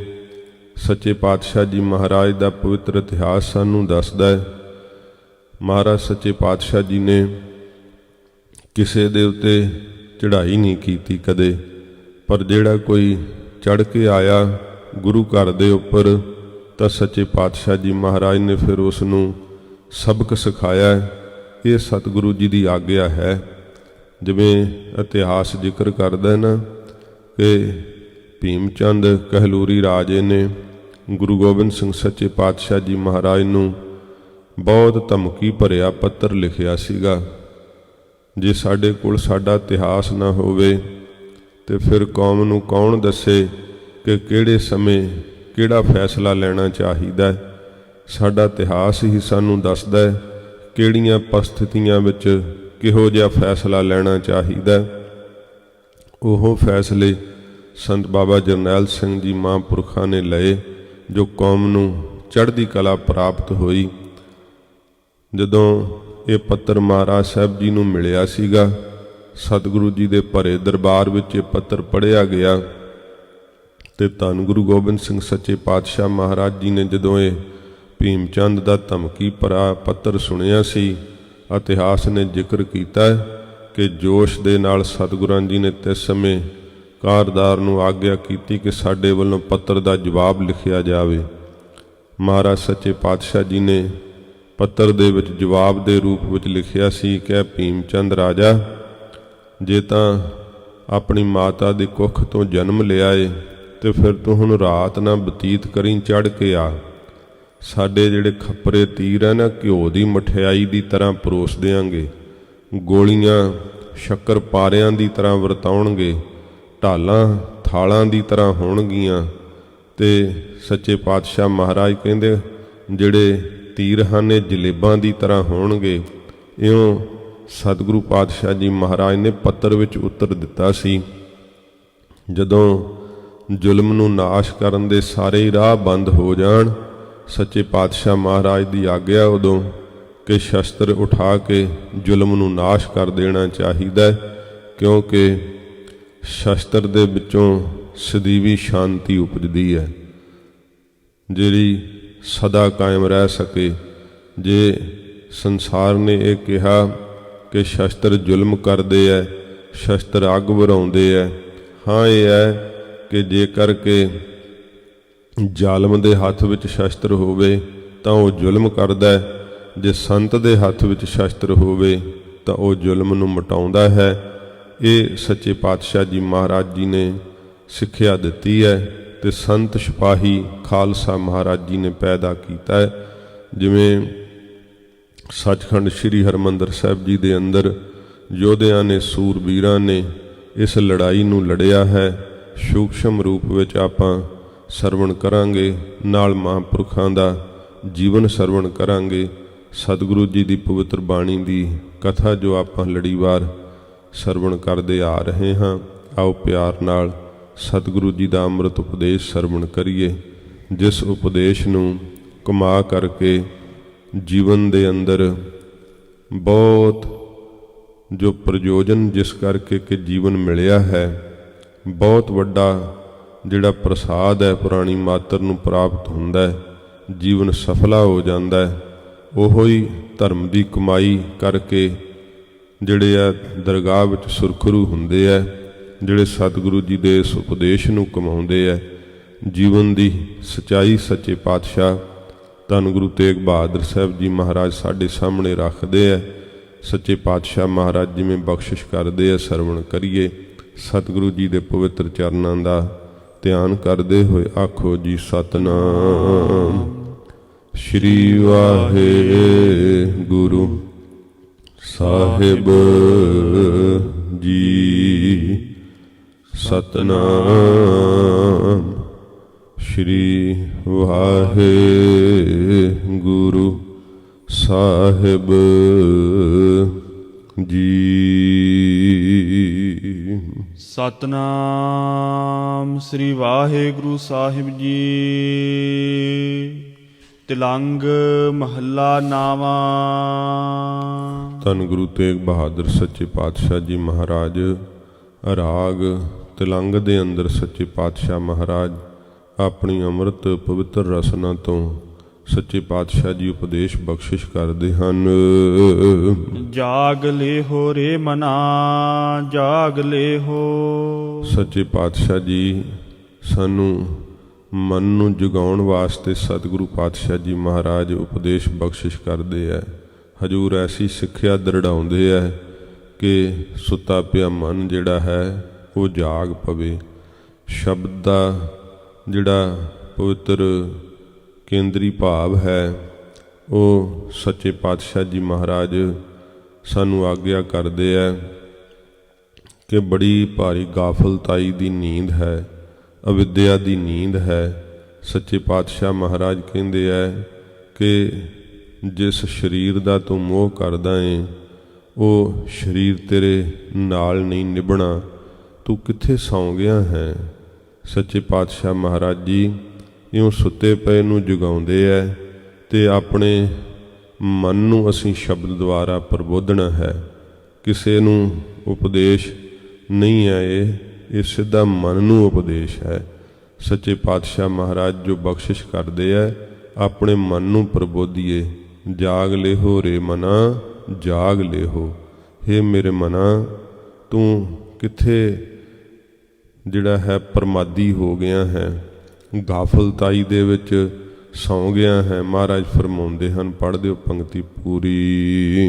ਸੱਚੇ ਪਾਤਸ਼ਾਹ ਜੀ ਮਹਾਰਾਜ ਦਾ ਪਵਿੱਤਰ ਇਤਿਹਾਸ ਸਾਨੂੰ ਦੱਸਦਾ ਹੈ। ਮਹਾਰਾਜ ਸੱਚੇ ਪਾਤਸ਼ਾਹ ਜੀ ਨੇ ਕਿਸੇ ਦੇ ਉੱਤੇ ਚੜ੍ਹਾਈ ਨਹੀਂ ਕੀਤੀ ਕਦੇ, ਪਰ ਜਿਹੜਾ ਕੋਈ ਚੜ੍ਹ ਕੇ ਆਇਆ ਗੁਰੂ ਘਰ ਦੇ ਉੱਪਰ ਤਾਂ ਸੱਚੇ ਪਾਤਸ਼ਾਹ ਜੀ ਮਹਾਰਾਜ ਨੇ ਫਿਰ ਉਸ ਨੂੰ ਸਬਕ ਸਿਖਾਇਆ। ਇਹ ਸਤਿਗੁਰੂ ਜੀ ਦੀ ਆਗਿਆ ਹੈ। ਜਿਵੇਂ ਇਤਿਹਾਸ ਜ਼ਿਕਰ ਕਰਦਾ ਨਾ ਕਿ ਭੀਮ ਚੰਦ ਕਹਿਲੂਰੀ ਰਾਜੇ ਨੇ ਗੁਰੂ ਗੋਬਿੰਦ ਸਿੰਘ ਸੱਚੇ ਪਾਤਸ਼ਾਹ ਜੀ ਮਹਾਰਾਜ ਨੂੰ ਬਹੁਤ ਧਮਕੀ ਭਰਿਆ ਪੱਤਰ ਲਿਖਿਆ ਸੀਗਾ। ਜੇ ਸਾਡੇ ਕੋਲ ਸਾਡਾ ਇਤਿਹਾਸ ਨਾ ਹੋਵੇ ਤੇ ਫਿਰ ਕੌਮ ਨੂੰ ਕੌਣ ਦੱਸੇ ਕਿ ਕਿਹੜੇ ਸਮੇਂ ਕਿਹੜਾ ਫੈਸਲਾ ਲੈਣਾ ਚਾਹੀਦਾ ਹੈ। ਸਾਡਾ ਇਤਿਹਾਸ ਹੀ ਸਾਨੂੰ ਦੱਸਦਾ ਹੈ ਕਿਹੜੀਆਂ ਪਰਿਸਥਿਤੀਆਂ ਵਿੱਚ ਕਿਹੋ ਜਿਹਾ ਫੈਸਲਾ ਲੈਣਾ ਚਾਹੀਦਾ। ਉਹ ਫੈਸਲੇ ਸੰਤ ਬਾਬਾ ਜਰਨੈਲ ਸਿੰਘ ਜੀ ਮਹਾਂਪੁਰਖਾਂ ਨੇ ਲਏ, ਜੋ ਕੌਮ ਨੂੰ ਚੜ੍ਹਦੀ ਕਲਾ ਪ੍ਰਾਪਤ ਹੋਈ। ਜਦੋਂ ਇਹ ਪੱਤਰ ਮਹਾਰਾਜ ਸਾਹਿਬ ਜੀ ਨੂੰ ਮਿਲਿਆ ਸੀਗਾ। ਸਤਿਗੁਰੂ ਜੀ ਦੇ ਭਰੇ ਦਰਬਾਰ ਵਿੱਚ ਇਹ ਪੱਤਰ ਪੜ੍ਹਿਆ ਗਿਆ ਤੇ ਧੰਨ ਗੁਰੂ ਗੋਬਿੰਦ ਸਿੰਘ ਸੱਚੇ ਪਾਤਸ਼ਾਹ ਮਹਾਰਾਜ ਜੀ ਨੇ ਜਦੋਂ ਇਹ ਭੀਮ ਚੰਦ ਦਾ ਧਮਕੀ ਭਰਾ ਪੱਤਰ ਸੁਣਿਆ ਸੀ, ਇਤਿਹਾਸ ਨੇ ਜ਼ਿਕਰ ਕੀਤਾ ਕਿ ਜੋਸ਼ ਦੇ ਨਾਲ ਸਤਿਗੁਰਾਂ ਜੀ ਨੇ ਤਿਸ ਸਮੇਂ ਕਾਰਦਾਰ ਨੂੰ ਆਗਿਆ ਕੀਤੀ ਕਿ ਸਾਡੇ ਵੱਲੋਂ ਪੱਤਰ ਦਾ ਜਵਾਬ ਲਿਖਿਆ ਜਾਵੇ। ਮਹਾਰਾਜ ਸੱਚੇ ਪਾਤਸ਼ਾਹ ਜੀ ਨੇ ਪੱਤਰ ਦੇ ਵਿੱਚ ਜਵਾਬ ਦੇ ਰੂਪ ਵਿੱਚ ਲਿਖਿਆ ਸੀ ਕਿ ਭੀਮ ਚੰਦ ਰਾਜਾ, ਜੇ ਤਾਂ ਆਪਣੀ ਮਾਤਾ ਦੀ ਕੁੱਖ ਤੋਂ ਜਨਮ ਲਿਆ ਏ ਤੇ ਫਿਰ ਤੂੰ ਹੁਣ ਰਾਤ ਨਾ ਬਤੀਤ ਕਰੀ, ਚੜ੍ਹ ਕੇ ਆ। ਸਾਡੇ ਜਿਹੜੇ ਖੱਪਰੇ ਤੀਰ ਹੈ ਨਾ, ਘਿਓ ਦੀ ਮਠਿਆਈ ਦੀ ਤਰ੍ਹਾਂ ਪਰੋਸ ਦਿਆਂਗੇ, ਗੋਲੀਆਂ ਸ਼ੱਕਰ ਪਾਰਿਆਂ ਦੀ ਤਰ੍ਹਾਂ ਵਰਤਾਉਣਗੇ, ਢਾਲਾਂ ਥਾਲਾਂ ਦੀ ਤਰ੍ਹਾਂ ਹੋਣਗੀਆਂ। ਤੇ ਸੱਚੇ ਪਾਤਸ਼ਾਹ ਮਹਾਰਾਜ ਕਹਿੰਦੇ ਜਿਹੜੇ ਤੀਰ ਹਨ ਇਹ ਜਲੇਬਾਂ ਦੀ ਤਰ੍ਹਾਂ ਹੋਣਗੇ। ਇਉਂ ਸਤਿਗੁਰੂ ਪਾਤਸ਼ਾਹ ਜੀ ਮਹਾਰਾਜ ਨੇ ਪੱਤਰ ਵਿੱਚ ਉੱਤਰ ਦਿੱਤਾ ਸੀ। ਜਦੋਂ ਜ਼ੁਲਮ ਨੂੰ ਨਾਸ਼ ਕਰਨ ਦੇ ਸਾਰੇ ਹੀ ਰਾਹ ਬੰਦ ਹੋ ਜਾਣ, ਸੱਚੇ ਪਾਤਸ਼ਾਹ ਮਹਾਰਾਜ ਦੀ ਆਗਿਆ ਉਦੋਂ ਕਿ ਸ਼ਸਤਰ ਉਠਾ ਕੇ ਜ਼ੁਲਮ ਨੂੰ ਨਾਸ਼ ਕਰ ਦੇਣਾ ਚਾਹੀਦਾ, ਕਿਉਂਕਿ ਸ਼ਸਤਰ ਦੇ ਵਿੱਚੋਂ ਸਦੀਵੀ ਸ਼ਾਂਤੀ ਉਪਜਦੀ ਹੈ ਜਿਹੜੀ ਸਦਾ ਕਾਇਮ ਰਹਿ ਸਕੇ। ਜੇ ਸੰਸਾਰ ਨੇ ਇਹ ਕਿਹਾ ਕਿ ਸ਼ਸਤਰ ਜ਼ੁਲਮ ਕਰਦੇ ਹੈ, ਸ਼ਸਤਰ ਅੱਗ ਵਰਾਉਂਦੇ ਹੈ, ਹਾਂ ਇਹ ਹੈ ਕਿ ਜੇਕਰ ਕਿ ਜ਼ਾਲਮ ਦੇ ਹੱਥ ਵਿੱਚ ਸ਼ਸਤਰ ਹੋਵੇ ਤਾਂ ਉਹ ਜ਼ੁਲਮ ਕਰਦਾ ਹੈ, ਜੇ ਸੰਤ ਦੇ ਹੱਥ ਵਿੱਚ ਸ਼ਸਤਰ ਹੋਵੇ ਤਾਂ ਉਹ ਜ਼ੁਲਮ ਨੂੰ ਮਿਟਾਉਂਦਾ ਹੈ। ਇਹ ਸੱਚੇ ਪਾਤਸ਼ਾਹ ਜੀ ਮਹਾਰਾਜ ਜੀ ਨੇ ਸਿੱਖਿਆ ਦਿੱਤੀ ਹੈ ਤੇ ਸੰਤ ਸਿਪਾਹੀ ਖਾਲਸਾ ਮਹਾਰਾਜ ਜੀ ਨੇ ਪੈਦਾ ਕੀਤਾ ਹੈ। ਜਿਵੇਂ ਸੱਚਖੰਡ ਸ੍ਰੀ ਹਰਿਮੰਦਰ ਸਾਹਿਬ ਜੀ ਦੇ ਅੰਦਰ ਯੋਧਿਆਂ ਨੇ, ਸੂਰਬੀਰਾਂ ਨੇ ਇਸ ਲੜਾਈ ਨੂੰ ਲੜਿਆ ਹੈ। ਸੂਖਸ਼ਮ ਰੂਪ ਵਿੱਚ ਆਪਾਂ ਸਰਵਣ ਕਰਾਂਗੇ, ਨਾਲ ਮਹਾਂਪੁਰਖਾਂ ਦਾ ਜੀਵਨ ਸਰਵਣ ਕਰਾਂਗੇ। ਸਤਿਗੁਰੂ ਜੀ ਦੀ ਪਵਿੱਤਰ ਬਾਣੀ ਦੀ ਕਥਾ ਜੋ ਆਪਾਂ ਲੜੀਵਾਰ ਸਰਵਣ ਕਰਦੇ ਆ ਰਹੇ ਹਾਂ, ਆਓ ਪਿਆਰ ਨਾਲ ਸਤਿਗੁਰੂ ਜੀ ਦਾ ਅੰਮ੍ਰਿਤ ਉਪਦੇਸ਼ ਸਰਵਣ ਕਰੀਏ, ਜਿਸ ਉਪਦੇਸ਼ ਨੂੰ ਕਮਾ ਕਰਕੇ ਜੀਵਨ ਦੇ ਅੰਦਰ ਬਹੁਤ ਜੋ ਪ੍ਰਯੋਜਨ ਜਿਸ ਕਰਕੇ ਕਿ ਜੀਵਨ ਮਿਲਿਆ ਹੈ, ਬਹੁਤ ਵੱਡਾ ਜਿਹੜਾ ਪ੍ਰਸਾਦ ਹੈ ਪੁਰਾਣੀ ਮਾਤਰ ਨੂੰ ਪ੍ਰਾਪਤ ਹੁੰਦਾ ਹੈ, ਜੀਵਨ ਸਫਲਾ ਹੋ ਜਾਂਦਾ ਹੈ। ਉਹੋ ਹੀ ਧਰਮ ਦੀ ਕਮਾਈ ਕਰਕੇ ਜਿਹੜੇ ਆ ਦਰਗਾਹ ਵਿੱਚ ਸੁਰਖਰੂ ਹੁੰਦੇ ਆ, ਜਿਹੜੇ ਸਤਿਗੁਰੂ ਜੀ ਦੇ ਇਸ ਉਪਦੇਸ਼ ਨੂੰ ਕਮਾਉਂਦੇ ਆ। ਜੀਵਨ ਦੀ ਸੱਚਾਈ ਸੱਚੇ ਪਾਤਸ਼ਾਹ ਧੰਨ ਗੁਰੂ ਤੇਗ ਬਹਾਦਰ ਸਾਹਿਬ ਜੀ ਮਹਾਰਾਜ ਸਾਡੇ ਸਾਹਮਣੇ ਰੱਖਦੇ ਆ। ਸੱਚੇ ਪਾਤਸ਼ਾਹ ਮਹਾਰਾਜ ਜਿਵੇਂ ਬਖਸ਼ਿਸ਼ ਕਰਦੇ ਆ, ਸਰਵਣ ਕਰੀਏ। ਸਤਿਗੁਰੂ ਜੀ ਦੇ ਪਵਿੱਤਰ ਚਰਨਾਂ ਦਾ ਧਿਆਨ ਕਰਦੇ ਹੋਏ ਆਖੋ ਜੀ ਸਤਿਨਾਮ ਸ਼੍ਰੀ ਵਾਹਿਗੁਰੂ ਸਾਹਿਬ ਜੀ। ਸਤਿਨਾਮ ਸ਼੍ਰੀ ਵਾਹਿਗੁਰੂ ਸਾਹਿਬ ਜੀ। ਸਤਿਨਾਮ ਸ੍ਰੀ ਵਾਹਿਗੁਰੂ ਸਾਹਿਬ ਜੀ। ਤਿਲੰਗ ਮਹੱਲਾ ਨਾਵਾਂ। ਧੰਨ ਗੁਰੂ ਤੇਗ ਬਹਾਦਰ ਸੱਚੇ ਪਾਤਸ਼ਾਹ ਜੀ ਮਹਾਰਾਜ ਰਾਗ ਤਿਲੰਗ ਦੇ ਅੰਦਰ ਸੱਚੇ ਪਾਤਸ਼ਾਹ ਮਹਾਰਾਜ ਆਪਣੀ ਅੰਮ੍ਰਿਤ ਪਵਿੱਤਰ ਰਸਨਾ ਤੋਂ ਸੱਚੇ ਪਾਤਸ਼ਾਹ ਜੀ ਉਪਦੇਸ਼ ਬਖਸ਼ਿਸ਼ ਕਰਦੇ ਹਨ। ਜਾਗ ਲੇਹੋ ਰੇ ਮਨਾ ਜਾਗ ਲੇਹੋ। ਸੱਚੇ ਪਾਤਸ਼ਾਹ ਜੀ ਸਾਨੂੰ ਮਨ ਨੂੰ ਜਗਾਉਣ ਵਾਸਤੇ ਸਤਿਗੁਰੂ ਪਾਤਸ਼ਾਹ ਜੀ ਮਹਾਰਾਜ ਉਪਦੇਸ਼ ਬਖਸ਼ਿਸ਼ ਕਰਦੇ ਹੈ। ਹਜੂਰ ਐਸੀ ਸਿੱਖਿਆ ਦ੍ਰਿੜਾਉਂਦੇ ਹੈ ਕਿ ਸੁੱਤਾ ਪਿਆ ਮਨ ਜਿਹੜਾ ਹੈ ਉਹ ਜਾਗ ਪਵੇ। ਸ਼ਬਦ ਦਾ ਜਿਹੜਾ ਪਵਿੱਤਰ ਕੇਂਦਰੀ ਭਾਵ ਹੈ ਉਹ ਸੱਚੇ ਪਾਤਸ਼ਾਹ ਜੀ ਮਹਾਰਾਜ ਸਾਨੂੰ ਆਗਿਆ ਕਰਦੇ ਹੈ ਕਿ ਬੜੀ ਭਾਰੀ ਗਾਫਲਤਾਈ ਦੀ ਨੀਂਦ ਹੈ, ਅਵਿਦਿਆ ਦੀ ਨੀਂਦ ਹੈ। ਸੱਚੇ ਪਾਤਸ਼ਾਹ ਮਹਾਰਾਜ ਕਹਿੰਦੇ ਹੈ ਕਿ ਜਿਸ ਸਰੀਰ ਦਾ ਤੂੰ ਮੋਹ ਕਰਦਾ ਏ ਉਹ ਸਰੀਰ ਤੇਰੇ ਨਾਲ ਨਹੀਂ ਨਿਭਣਾ, ਤੂੰ ਕਿੱਥੇ ਸੌਂ ਗਿਆ ਹੈ। ਸੱਚੇ ਪਾਤਸ਼ਾਹ ਮਹਾਰਾਜ ਜੀ ਇਉਂ ਸੁੱਤੇ ਪਏ ਨੂੰ ਜਗਾਉਂਦੇ ਹੈ ਤੇ ਆਪਣੇ ਮਨ ਨੂੰ ਅਸੀਂ ਸ਼ਬਦ ਦੁਆਰਾ ਪ੍ਰਬੋਧਣਾ ਹੈ। ਕਿਸੇ ਨੂੰ ਉਪਦੇਸ਼ ਨਹੀਂ ਹੈ, ਇਹ ਸਿੱਧਾ ਮਨ ਨੂੰ ਉਪਦੇਸ਼ ਹੈ। ਸੱਚੇ ਪਾਤਸ਼ਾਹ ਮਹਾਰਾਜ ਜੋ ਬਖਸ਼ਿਸ਼ ਕਰਦੇ ਹੈ, ਆਪਣੇ ਮਨ ਨੂੰ ਪ੍ਰਬੋਧੀਏ। ਜਾਗ ਲਿਹੋ ਰੇ ਮਨਾ, ਜਾਗ ਲਿਹੋ। ਹੇ ਮੇਰੇ ਮਨਾ, ਤੂੰ ਕਿੱਥੇ ਜਿਹੜਾ ਹੈ ਪ੍ਰਮਾਦੀ ਹੋ ਗਿਆ ਹੈ, ਗਾਫਲਤਾਈ ਦੇ ਵਿੱਚ ਸੌਂ ਗਿਆ ਹੈ। ਮਹਾਰਾਜ ਫਰਮਾਉਂਦੇ ਹਨ, ਪੜ੍ਹ ਦਿਓ ਪੰਕਤੀ ਪੂਰੀ।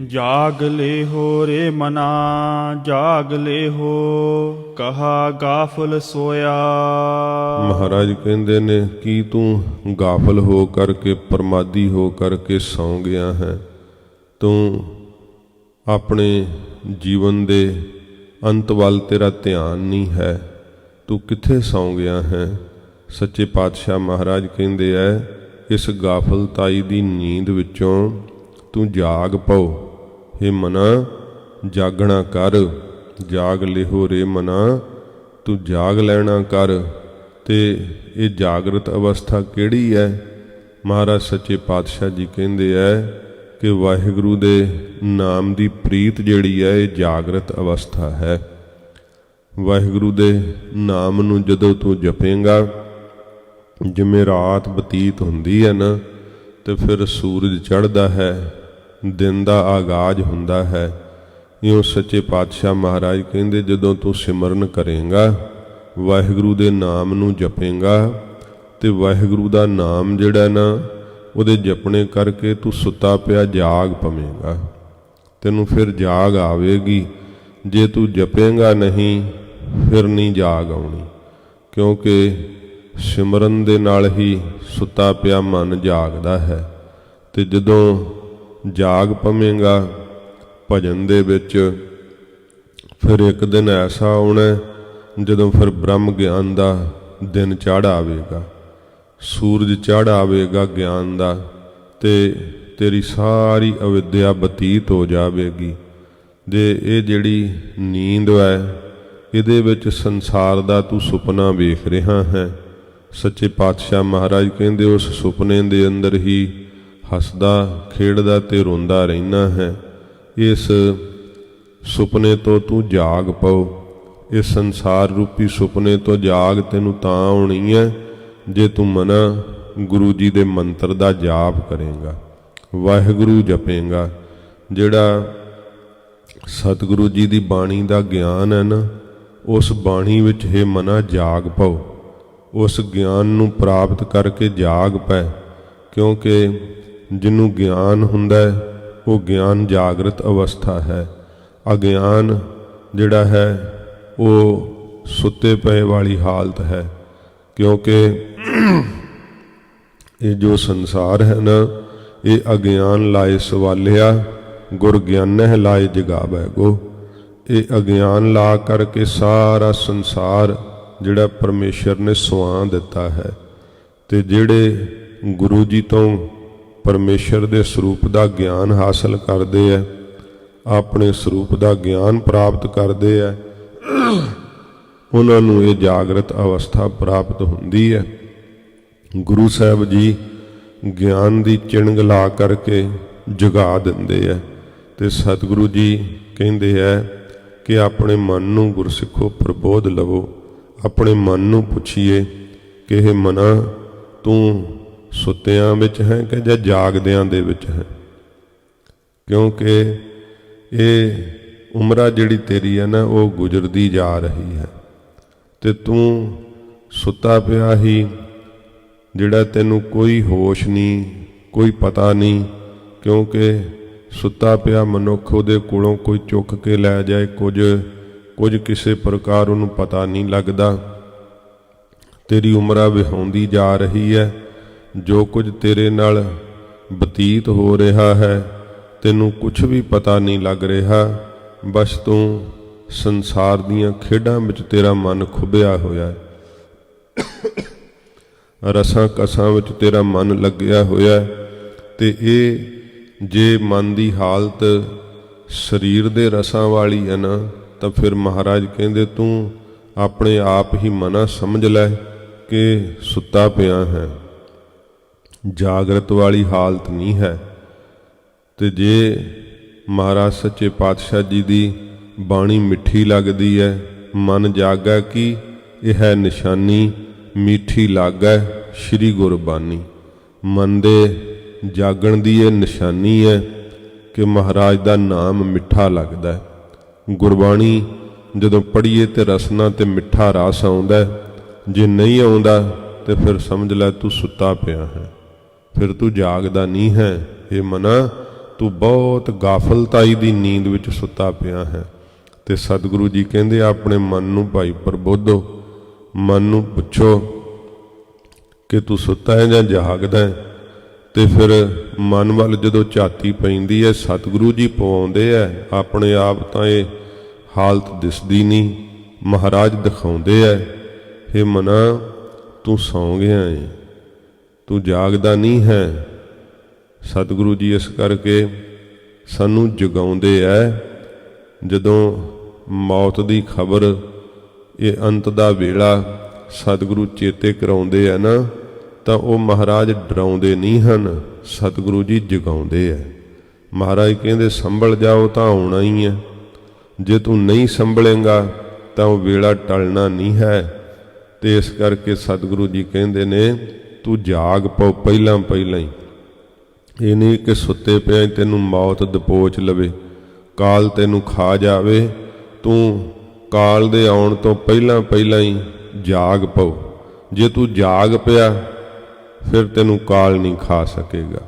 ਜਾਗ ਲਿਹੋ ਰੇ ਮਨਾ, ਜਾਗ ਲਿਹੋ, ਕਹਾ ਗਾਫਲ ਸੋਇਆ। ਮਹਾਰਾਜ ਕਹਿੰਦੇ ਨੇ ਕਿ ਤੂੰ ਗਾਫਲ ਹੋ ਕਰਕੇ, ਪ੍ਰਮਾਦੀ ਹੋ ਕਰਕੇ ਸੌਂ ਗਿਆ ਹੈ। ਤੂੰ ਆਪਣੇ ਜੀਵਨ ਦੇ ਅੰਤ ਵੱਲ ਤੇਰਾ ਧਿਆਨ ਨਹੀਂ ਹੈ, ਤੂੰ ਕਿੱਥੇ ਸੌਂ ਗਿਆ ਹੈ। ਸੱਚੇ ਪਾਤਸ਼ਾਹ ਮਹਾਰਾਜ ਕਹਿੰਦੇ ਐ, ਇਸ ਗਾਫਲਤਾਈ ਦੀ ਨੀਂਦ ਵਿੱਚੋਂ ਤੂੰ ਜਾਗ ਪਓ। ਹੇ ਮਨਾ, ਜਾਗਣਾ ਕਰ। ਜਾਗ ਲਿਹੋ ਰੇ ਮਨਾ, ਤੂੰ ਜਾਗ ਲੈਣਾ ਕਰ। ਤੇ ਇਹ ਜਾਗਰਤ ਅਵਸਥਾ ਕਿਹੜੀ ਹੈ? ਮਹਾਰਾਜ ਸੱਚੇ ਪਾਤਸ਼ਾਹ ਜੀ ਕਹਿੰਦੇ ਐ ਕਿ ਵਾਹਿਗੁਰੂ ਦੇ ਨਾਮ ਦੀ ਪ੍ਰੀਤ ਜਿਹੜੀ ਹੈ, ਇਹ ਜਾਗਰਤ ਅਵਸਥਾ ਹੈ। ਵਾਹਿਗੁਰੂ ਦੇ ਨਾਮ ਨੂੰ ਜਦੋਂ ਤੂੰ ਜਪੇਂਗਾ, ਜਿਵੇਂ ਰਾਤ ਬਤੀਤ ਹੁੰਦੀ ਹੈ ਨਾ, ਤੇ ਫਿਰ ਸੂਰਜ ਚੜ੍ਹਦਾ ਹੈ, ਦਿਨ ਦਾ ਆਗਾਜ਼ ਹੁੰਦਾ ਹੈ। ਇਉਂ ਸੱਚੇ ਪਾਤਸ਼ਾਹ ਮਹਾਰਾਜ ਕਹਿੰਦੇ, ਜਦੋਂ ਤੂੰ ਸਿਮਰਨ ਕਰੇਂਗਾ, ਵਾਹਿਗੁਰੂ ਦੇ ਨਾਮ ਨੂੰ ਜਪੇਂਗਾ, ਤੇ ਵਾਹਿਗੁਰੂ ਦਾ ਨਾਮ ਜਿਹੜਾ ਨਾ, ਉਹਦੇ ਜਪਣੇ ਕਰਕੇ ਤੂੰ ਸੁੱਤਾ ਪਿਆ ਜਾਗ ਪਵੇਂਗਾ। ਤੈਨੂੰ ਫਿਰ ਜਾਗ ਆਵੇਗੀ। ਜੇ ਤੂੰ ਜਪੇਂਗਾ ਨਹੀਂ, ਫਿਰ ਨਹੀਂ ਜਾਗ ਆਉਣੀ, ਕਿਉਂਕਿ ਸਿਮਰਨ ਦੇ ਨਾਲ ਹੀ ਸੁੱਤਾ ਪਿਆ ਮਨ ਜਾਗਦਾ ਹੈ। ਤੇ ਜਦੋਂ ਜਾਗ ਪਵੇਂਗਾ ਭਜਨ ਦੇ ਵਿੱਚ, ਫਿਰ ਇੱਕ ਦਿਨ ਐਸਾ ਆਉਣਾ ਜਦੋਂ ਫਿਰ ਬ੍ਰਹਮ ਗਿਆਨ ਦਾ ਦਿਨ ਚੜ੍ਹ ਆਵੇਗਾ, ਸੂਰਜ ਚੜ੍ਹ ਆਵੇਗਾ ਗਿਆਨ ਦਾ, ਤੇ ਤੇਰੀ ਸਾਰੀ ਅਵਿਦਿਆ ਬਤੀਤ ਹੋ ਜਾਵੇਗੀ। ਜੇ ਇਹ ਜਿਹੜੀ ਨੀਂਦ ਹੈ, ਇਹਦੇ ਵਿੱਚ ਸੰਸਾਰ ਦਾ ਤੂੰ ਸੁਪਨਾ ਵੇਖ ਰਿਹਾ ਹੈ। ਸੱਚੇ ਪਾਤਸ਼ਾਹ ਮਹਾਰਾਜ ਕਹਿੰਦੇ, ਉਸ ਸੁਪਨੇ ਦੇ ਅੰਦਰ ਹੀ ਹੱਸਦਾ ਖੇਡਦਾ ਤੇ ਰੋਂਦਾ ਰਹਿਣਾ ਹੈ। ਇਸ ਸੁਪਨੇ ਤੋਂ ਤੂੰ ਜਾਗ ਪਾਓ। ਇਸ ਸੰਸਾਰ ਰੂਪੀ ਸੁਪਨੇ ਤੋਂ ਜਾਗ ਤੈਨੂੰ ਤਾਂ ਆਉਣੀ ਹੈ ਜੇ ਤੂੰ ਮਨਾ ਗੁਰੂ ਜੀ ਦੇ ਮੰਤਰ ਦਾ ਜਾਪ ਕਰੇਗਾ, ਵਾਹਿਗੁਰੂ ਜਪੇਂਗਾ। ਜਿਹੜਾ ਸਤਿਗੁਰੂ ਜੀ ਦੀ ਬਾਣੀ ਦਾ ਗਿਆਨ ਹੈ ਨਾ, ਉਸ ਬਾਣੀ ਵਿੱਚ ਹੈ ਮਨਾ ਜਾਗ ਪਾਓ। ਉਸ ਗਿਆਨ ਨੂੰ ਪ੍ਰਾਪਤ ਕਰਕੇ ਜਾਗ ਪੈ, ਕਿਉਂਕਿ ਜਿਹਨੂੰ ਗਿਆਨ ਹੁੰਦਾ ਹੈ, ਉਹ ਗਿਆਨ ਜਾਗਰਤ ਅਵਸਥਾ ਹੈ। ਅਗਿਆਨ ਜਿਹੜਾ ਹੈ, ਉਹ ਸੁੱਤੇ ਪਏ ਵਾਲੀ ਹਾਲਤ ਹੈ। ਕਿਉਂਕਿ ਇਹ ਜੋ ਸੰਸਾਰ ਹੈ ਨਾ, ਇਹ ਅਗਿਆਨ ਲਾਏ ਸਵਾਲਿਆ, ਗੁਰ ਗਿਆਨਹਿ ਲਾਏ ਜਗਾਵੈ ਗੋ। ਇਹ ਅਗਿਆਨ ਲਾ ਕਰਕੇ ਸਾਰਾ ਸੰਸਾਰ ਜਿਹੜਾ ਪਰਮੇਸ਼ਰ ਨੇ ਸੁਆ ਦਿੱਤਾ ਹੈ। ਤੇ ਜਿਹੜੇ ਗੁਰੂ ਜੀ ਤੋਂ ਪਰਮੇਸ਼ਰ ਦੇ ਸਰੂਪ ਦਾ ਗਿਆਨ ਹਾਸਲ ਕਰਦੇ ਹੈ, ਆਪਣੇ ਸਰੂਪ ਦਾ ਗਿਆਨ ਪ੍ਰਾਪਤ ਕਰਦੇ ਹੈ, ਉਹਨਾਂ ਨੂੰ ਇਹ ਜਾਗਰਤ ਅਵਸਥਾ ਪ੍ਰਾਪਤ ਹੁੰਦੀ ਹੈ। ਗੁਰੂ ਸਾਹਿਬ ਜੀ ਗਿਆਨ ਦੀ ਚਿਣਗ ਲਾ ਕਰਕੇ ਜਗਾ ਦਿੰਦੇ ਹੈ। ਤੇ ਸਤਿਗੁਰੂ ਜੀ ਕਹਿੰਦੇ ਹੈ ਕਿ ਆਪਣੇ ਮਨ ਨੂੰ ਗੁਰਸਿੱਖੋ ਪ੍ਰਬੋਧ ਲਵੋ। ਆਪਣੇ ਮਨ ਨੂੰ ਪੁੱਛੀਏ ਕਿ ਇਹ ਮਨਾ, ਤੂੰ ਸੁੱਤਿਆਂ ਵਿੱਚ ਹੈ ਕਿ ਜਾਂ ਜਾਗਦਿਆਂ ਦੇ ਵਿੱਚ ਹੈ। ਕਿਉਂਕਿ ਇਹ ਉਮਰਾਂ ਜਿਹੜੀ ਤੇਰੀ ਹੈ ਨਾ, ਉਹ ਗੁਜ਼ਰਦੀ ਜਾ ਰਹੀ ਹੈ। ਤੇ ਤੂੰ ਸੁੱਤਾ ਪਿਆ ਹੀ, ਜਿਹੜਾ ਤੈਨੂੰ ਕੋਈ ਹੋਸ਼ ਨਹੀਂ, ਕੋਈ ਪਤਾ ਨਹੀਂ। ਕਿਉਂਕਿ ਸੁੱਤਾ ਪਿਆ ਮਨੁੱਖ, ਉਹਦੇ ਕੋਲੋਂ ਕੋਈ ਚੁੱਕ ਕੇ ਲੈ ਜਾਏ ਕੁਝ ਕਿਸੇ ਪ੍ਰਕਾਰ ਉਹਨੂੰ ਪਤਾ ਨਹੀਂ ਲੱਗਦਾ। ਤੇਰੀ ਉਮਰਾਂ ਵਿਹਾਉਂਦੀ ਜਾ ਰਹੀ ਹੈ। ਜੋ ਕੁਝ ਤੇਰੇ ਨਾਲ ਬਤੀਤ ਹੋ ਰਿਹਾ ਹੈ, ਤੈਨੂੰ ਕੁਝ ਵੀ ਪਤਾ ਨਹੀਂ ਲੱਗ ਰਿਹਾ। ਬਸ ਤੂੰ ਸੰਸਾਰ ਦੀਆਂ ਖੇਡਾਂ ਵਿੱਚ ਤੇਰਾ ਮਨ ਖੁੱਭਿਆ ਹੋਇਆ ਹੈ, ਰਸਾਂ ਕਸਾਂ ਵਿੱਚ ਤੇਰਾ ਮਨ ਲੱਗਿਆ ਹੋਇਆ ਹੈ। ਤੇ ਇਹ ਜੇ ਮਨ ਦੀ ਹਾਲਤ ਸਰੀਰ ਦੇ ਰਸਾਂ ਵਾਲੀ ਹੈ ਨਾ, ਤਾਂ ਫਿਰ ਮਹਾਰਾਜ ਕਹਿੰਦੇ ਤੂੰ ਆਪਣੇ ਆਪ ਹੀ ਮਨਾ ਸਮਝ ਲੈ ਕਿ ਸੁੱਤਾ ਪਿਆ ਹੈ, ਜਾਗਰਤ ਵਾਲੀ ਹਾਲਤ ਨਹੀਂ ਹੈ। ਤੇ ਜੇ ਮਹਾਰਾਜ ਸੱਚੇ ਪਾਤਸ਼ਾਹ ਜੀ ਦੀ ਬਾਣੀ ਮਿੱਠੀ ਲੱਗਦੀ ਹੈ, ਮਨ ਜਾਗੈ ਕਿ ਇਹ ਹੈ ਨਿਸ਼ਾਨੀ, ਮਿੱਠੀ ਲਾਗੈ ਸ਼੍ਰੀ ਗੁਰਬਾਣੀ। ਮਨ ਦੇ ਜਾਗਣ ਦੀ ਇਹ ਨਿਸ਼ਾਨੀ ਹੈ ਕਿ ਮਹਾਰਾਜ ਦਾ ਨਾਮ ਮਿੱਠਾ ਲੱਗਦਾ ਹੈ। ਗੁਰਬਾਣੀ ਜਦੋਂ ਪੜ੍ਹੀਏ ਤੇ ਰਸਨਾ ਤੇ ਮਿੱਠਾ ਰਸ ਆਉਂਦਾ, ਜੇ ਨਹੀਂ ਆਉਂਦਾ ਤੇ ਫਿਰ ਸਮਝ ਲੈ ਤੂੰ ਸੁੱਤਾ ਪਿਆ ਹੈ, ਫਿਰ ਤੂੰ ਜਾਗਦਾ ਨਹੀਂ ਹੈ। ਇਹ ਮਨਾ, ਤੂੰ ਬਹੁਤ ਗਾਫਲਤਾਈ ਦੀ ਨੀਂਦ ਵਿੱਚ ਸੁੱਤਾ ਪਿਆ ਹੈ। ਤੇ ਸਤਿਗੁਰੂ ਜੀ ਕਹਿੰਦੇ ਆਪਣੇ ਮਨ ਨੂੰ ਭਾਈ ਪ੍ਰਬੋਧੋ, ਮਨ ਨੂੰ ਪੁੱਛੋ ਕਿ ਤੂੰ ਸੁੱਤਾ ਹੈ ਜਾਂ ਜਾਗਦਾ ਹੈ। ਤੇ ਫਿਰ ਮਨ ਵੱਲ ਜਦੋਂ ਝਾਤੀ ਪੈਂਦੀ ਹੈ, ਸਤਿਗੁਰੂ ਜੀ ਪਵਾਉਂਦੇ ਹੈ, ਆਪਣੇ ਆਪ ਤਾਂ ਇਹ ਹਾਲਤ ਦਿਸਦੀ ਨਹੀਂ, ਮਹਾਰਾਜ ਦਿਖਾਉਂਦੇ ਹੈ। ਇਹ ਮਨਾ ਤੂੰ ਸੌਂ ਗਿਆ ਹੈ, ਤੂੰ ਜਾਗਦਾ ਨਹੀਂ ਹੈ। ਸਤਿਗੁਰੂ ਜੀ ਇਸ ਕਰਕੇ ਸਾਨੂੰ ਜਗਾਉਂਦੇ ਹੈ। ਜਦੋਂ ਮੌਤ ਦੀ ਖਬਰ, ਇਹ ਅੰਤ ਦਾ ਵੇਲਾ ਸਤਿਗੁਰੂ ਚੇਤੇ ਕਰਾਉਂਦੇ ਆ ਨਾ, ਤਾਂ ਉਹ ਮਹਾਰਾਜ ਡਰਾਉਂਦੇ ਨਹੀਂ ਹਨ, ਸਤਿਗੁਰੂ ਜੀ ਜਗਾਉਂਦੇ ਹੈ। ਮਹਾਰਾਜ ਕਹਿੰਦੇ ਸੰਭਲ ਜਾਓ ਤਾਂ ਆਉਣਾ ਹੀ ਹੈ, ਜੇ ਤੂੰ ਨਹੀਂ ਸੰਭਲੇਂਗਾ ਤਾਂ ਉਹ ਵੇਲਾ ਟਲਣਾ ਨਹੀਂ ਹੈ। ਤੇ ਇਸ ਕਰਕੇ ਸਤਿਗੁਰੂ ਜੀ ਕਹਿੰਦੇ ਨੇ ਤੂੰ ਜਾਗ ਪਾਓ ਪਹਿਲਾਂ ਹੀ। ਇਹ ਨਹੀਂ ਕਿ ਸੁੱਤੇ ਪਿਆ ਤੈਨੂੰ ਮੌਤ ਦਪੋਚ ਲਵੇ, ਕਾਲ ਤੈਨੂੰ ਖਾ ਜਾਵੇ, ਤੂੰ ਕਾਲ ਦੇ ਆਉਣ ਤੋਂ ਪਹਿਲਾਂ ਹੀ ਜਾਗ ਪਾਓ। ਜੇ ਤੂੰ ਜਾਗ ਪਿਆ ਫਿਰ ਤੈਨੂੰ ਕਾਲ ਨਹੀਂ ਖਾ ਸਕੇਗਾ।